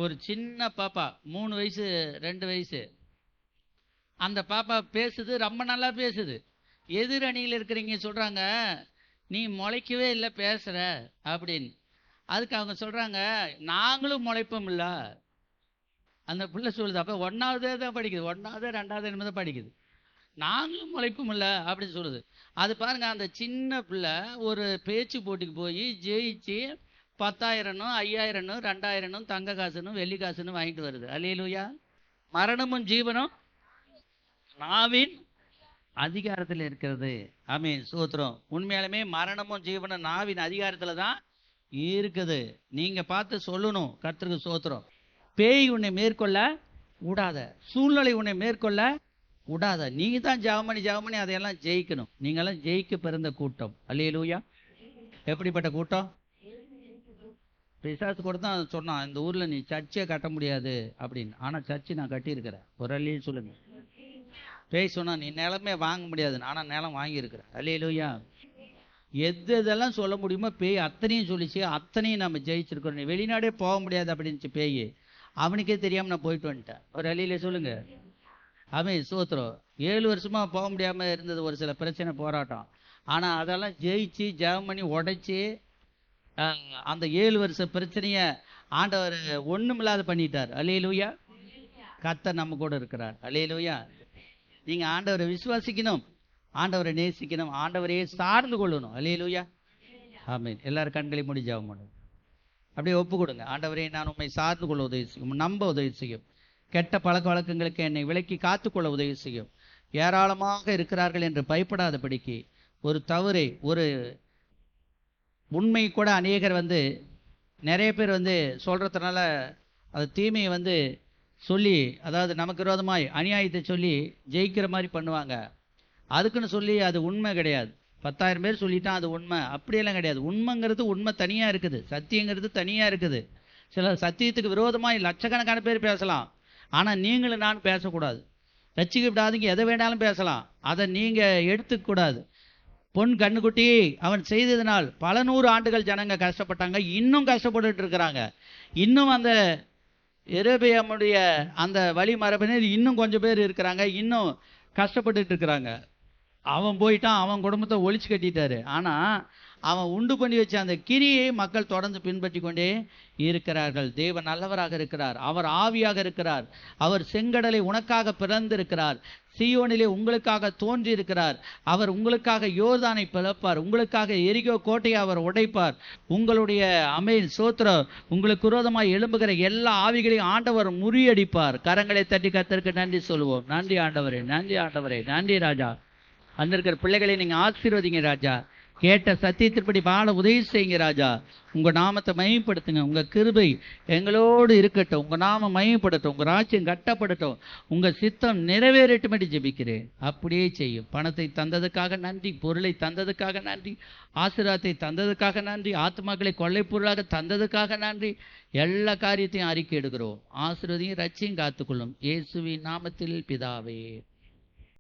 ஒரு சின்ன பாப்பா 3 வயசு 2 வயசு அந்த பாப்பா பேசுது, ரொம்ப நல்லா பேசுது. எதிர் அணியில் இருக்கிறீங்க சொல்கிறாங்க, நீ முளைக்கவே இல்லை பேசுகிற அப்படின்னு. அதுக்கு அவங்க சொல்கிறாங்க, நாங்களும் முளைப்போம் இல்லை. அந்த பிள்ளை சொல்லுது, அப்போ 1வது தான் படிக்குது, 1வது 2வது என்னமோ தான் படிக்குது. நாங்களும் முளைப்போம் இல்லை அப்படின்னு சொல்லுது. அது பாருங்க, அந்த சின்ன பிள்ளை ஒரு பேச்சு போட்டிக்கு போய் ஜெயிச்சு 10,000 5,000 2,000 தங்க காசுன்னு வெள்ளி காசுன்னு வாங்கிட்டு வருது. அல்லேலூயா. மரணமும் ஜீவனும் நாவின் அதிகாரத்தில் இருக்கிறது. ஆமென், ஸ்தோத்திரம். உண்மையாலுமே மரணமும் ஜீவனும் நாவின் அதிகாரத்தில் தான் இருக்குது. நீங்கள் பார்த்து சொல்லணும், கர்த்தருக்கு ஸ்தோத்திரம். பேய் உன்னை மேற்கொள்ள விடாத, சூழ்நிலை உன்னை மேற்கொள்ள விடாத. நீங்கள் தான் ஜெபமணி அதையெல்லாம் ஜெயிக்கணும். நீங்கள்லாம் ஜெயிக்க பிறந்த கூட்டம். அல்லேலூயா. எப்படிப்பட்ட கூட்டம்? பிசாசு கூட தான் சொன்னான், இந்த ஊரில் நீ சர்ச்சே கட்ட முடியாது அப்படின்னு. ஆனால் சர்ச்சு நான் கட்டியிருக்கிறேன். ஒரு அல்லையும் சொல்லுங்க. பேய் சொன்னா நீ நிலமே வாங்க முடியாது, ஆனால் நிலம் வாங்கியிருக்கிறேன். அல்லேலூயா. எதெல்லாம் சொல்ல முடியுமோ பேய் அத்தனையும் சொல்லிச்சு, அத்தனையும் நம்ம ஜெயிச்சிருக்கிறோம். நீ வெளிநாடே போக முடியாது அப்படின்னுச்சு பேய். அவனுக்கே தெரியாமல் நான் போயிட்டு வந்துட்டேன். ஒரு அல்லையில சொல்லுங்க. அவன் ஸ்தோத்திரம். 7 வருஷமா போக முடியாமல் இருந்தது, ஒரு சில பிரச்சனை போராட்டம். ஆனால் அதெல்லாம் ஜெயிச்சு ஜெபம் பண்ணி உடைச்சி அந்த 7 வருஷ பிரச்சனையை ஆண்டவர் ஒண்ணுமில்லாத பண்ணிட்டார். அல்லேலூயா. கர்த்தர் நம்ம கூட இருக்கிறார். அல்லேலூயா. நீங்க ஆண்டவரை விசுவாசிக்கணும், ஆண்டவரை நேசிக்கணும், ஆண்டவரையே சார்ந்து கொள்ளணும். அல்லேலூயா. ஆமென். எல்லாரும் கண்களை மூடி ஜெபம் பண்ணுங்க. அப்படியே ஒப்பு கொடுங்க. ஆண்டவரே, நான் உம்மை சார்ந்து கொள்ள உதவி செய்யும், நம்ப உதவி செய்யும், கெட்ட பழக்க வழக்கங்களுக்கு என்னை விலக்கி காத்துக்கொள்ள உதவி செய்யும். ஏராளமாக இருக்கிறார்கள் என்று பயப்படாதபடிக்கு ஒரு தவறை, ஒரு உண்மை கூட அநேகர் வந்து நிறைய பேர் வந்து சொல்கிறதுனால அது தீமையை வந்து சொல்லி, அதாவது நமக்கு விரோதமாய் அநியாயத்தை சொல்லி ஜெயிக்கிற மாதிரி பண்ணுவாங்க. அதுக்குன்னு சொல்லி அது உண்மை கிடையாது. 10,000 பேர் சொல்லிட்டான் அது உண்மை, அப்படியெல்லாம் கிடையாது. உண்மைங்கிறது உண்மை தனியாக இருக்குது, சத்தியங்கிறது தனியாக இருக்குது. சில சத்தியத்துக்கு விரோதமாக லட்சக்கணக்கான பேர் பேசலாம், ஆனால் நீங்களும் நான் பேசக்கூடாது. ரட்சிக்கப்படாதீங்க எதை வேணாலும் பேசலாம், அதை நீங்கள் எடுத்துக்கூடாது. பொன் கண்ணுக்குட்டி அவன் செய்ததினால் பல 100 ஆண்டுகள் ஜனங்க கஷ்டப்பட்டாங்க, இன்னும் கஷ்டப்பட்டுட்டு இருக்கிறாங்க. இன்னும் அந்த எரேபியாமுடைய அந்த வழி மரபினர் இன்னும் கொஞ்சம் பேர் இருக்கிறாங்க, இன்னும் கஷ்டப்பட்டுட்டு இருக்கிறாங்க. அவன் போயிட்டான், அவன் குடும்பத்தை ஒழிச்சு கட்டிட்டாரு. ஆனால் அவன் உண்டு பண்ணி வச்ச அந்த கிரியை மக்கள் தொடர்ந்து பின்பற்றி கொண்டே இருக்கிறார்கள். தேவன் நல்லவராக இருக்கிறார், அவர் ஆவியாக இருக்கிறார், அவர் செங்கடலை உனக்காக பிறந்திருக்கிறார், சீயோனிலே உங்களுக்காக தோன்றி இருக்கிறார், அவர் உங்களுக்காக யோர்தானை பிளப்பார், உங்களுக்காக எரிகோ கோட்டையை அவர் உடைப்பார். உங்களுடைய சோத்திரம் உங்களுக்கு விரோதமாய் எழும்புகிற எல்லா ஆவிகளையும் ஆண்டவர் முறியடிப்பார். கரங்களை தட்டி கர்த்தருக்கு நன்றி சொல்லுவோம். நன்றி ஆண்டவரே, நன்றி ஆண்டவரே, நன்றி ராஜா. அந்த இருக்கிற பிள்ளைகளை நீங்க ஆசீர்வதிங்க ராஜா. கேட்ட சத்தியத்தின்படி வாழ உதவி செய்யுங்க ராஜா. உங்க நாமத்தை மகிமைப்படுத்துங்க. உங்க கிருபை எங்களோடு இருக்கட்டும். உங்க நாமம் மகிமைப்படட்டும். உங்க ராஜ்யம் கட்டப்படட்டும். உங்க சித்தம் நிறைவேறட்டும்படி ஜெபிக்கிறேன். அப்படியே செய்யும். பணத்தை தந்ததுக்காக நன்றி, பொருளை தந்ததுக்காக நன்றி, ஆசீர்வாதத்தை தந்ததுக்காக நன்றி, ஆத்மாக்களை கொள்ளை பொருளாக தந்ததுக்காக நன்றி. எல்லா காரியத்தையும் அறிக்கை எடுக்கிறோம். ஆசீர்வதியும் ரட்சியும் காத்துக்கொள்ளும். இயேசுவின் நாமத்தில் பிதாவே.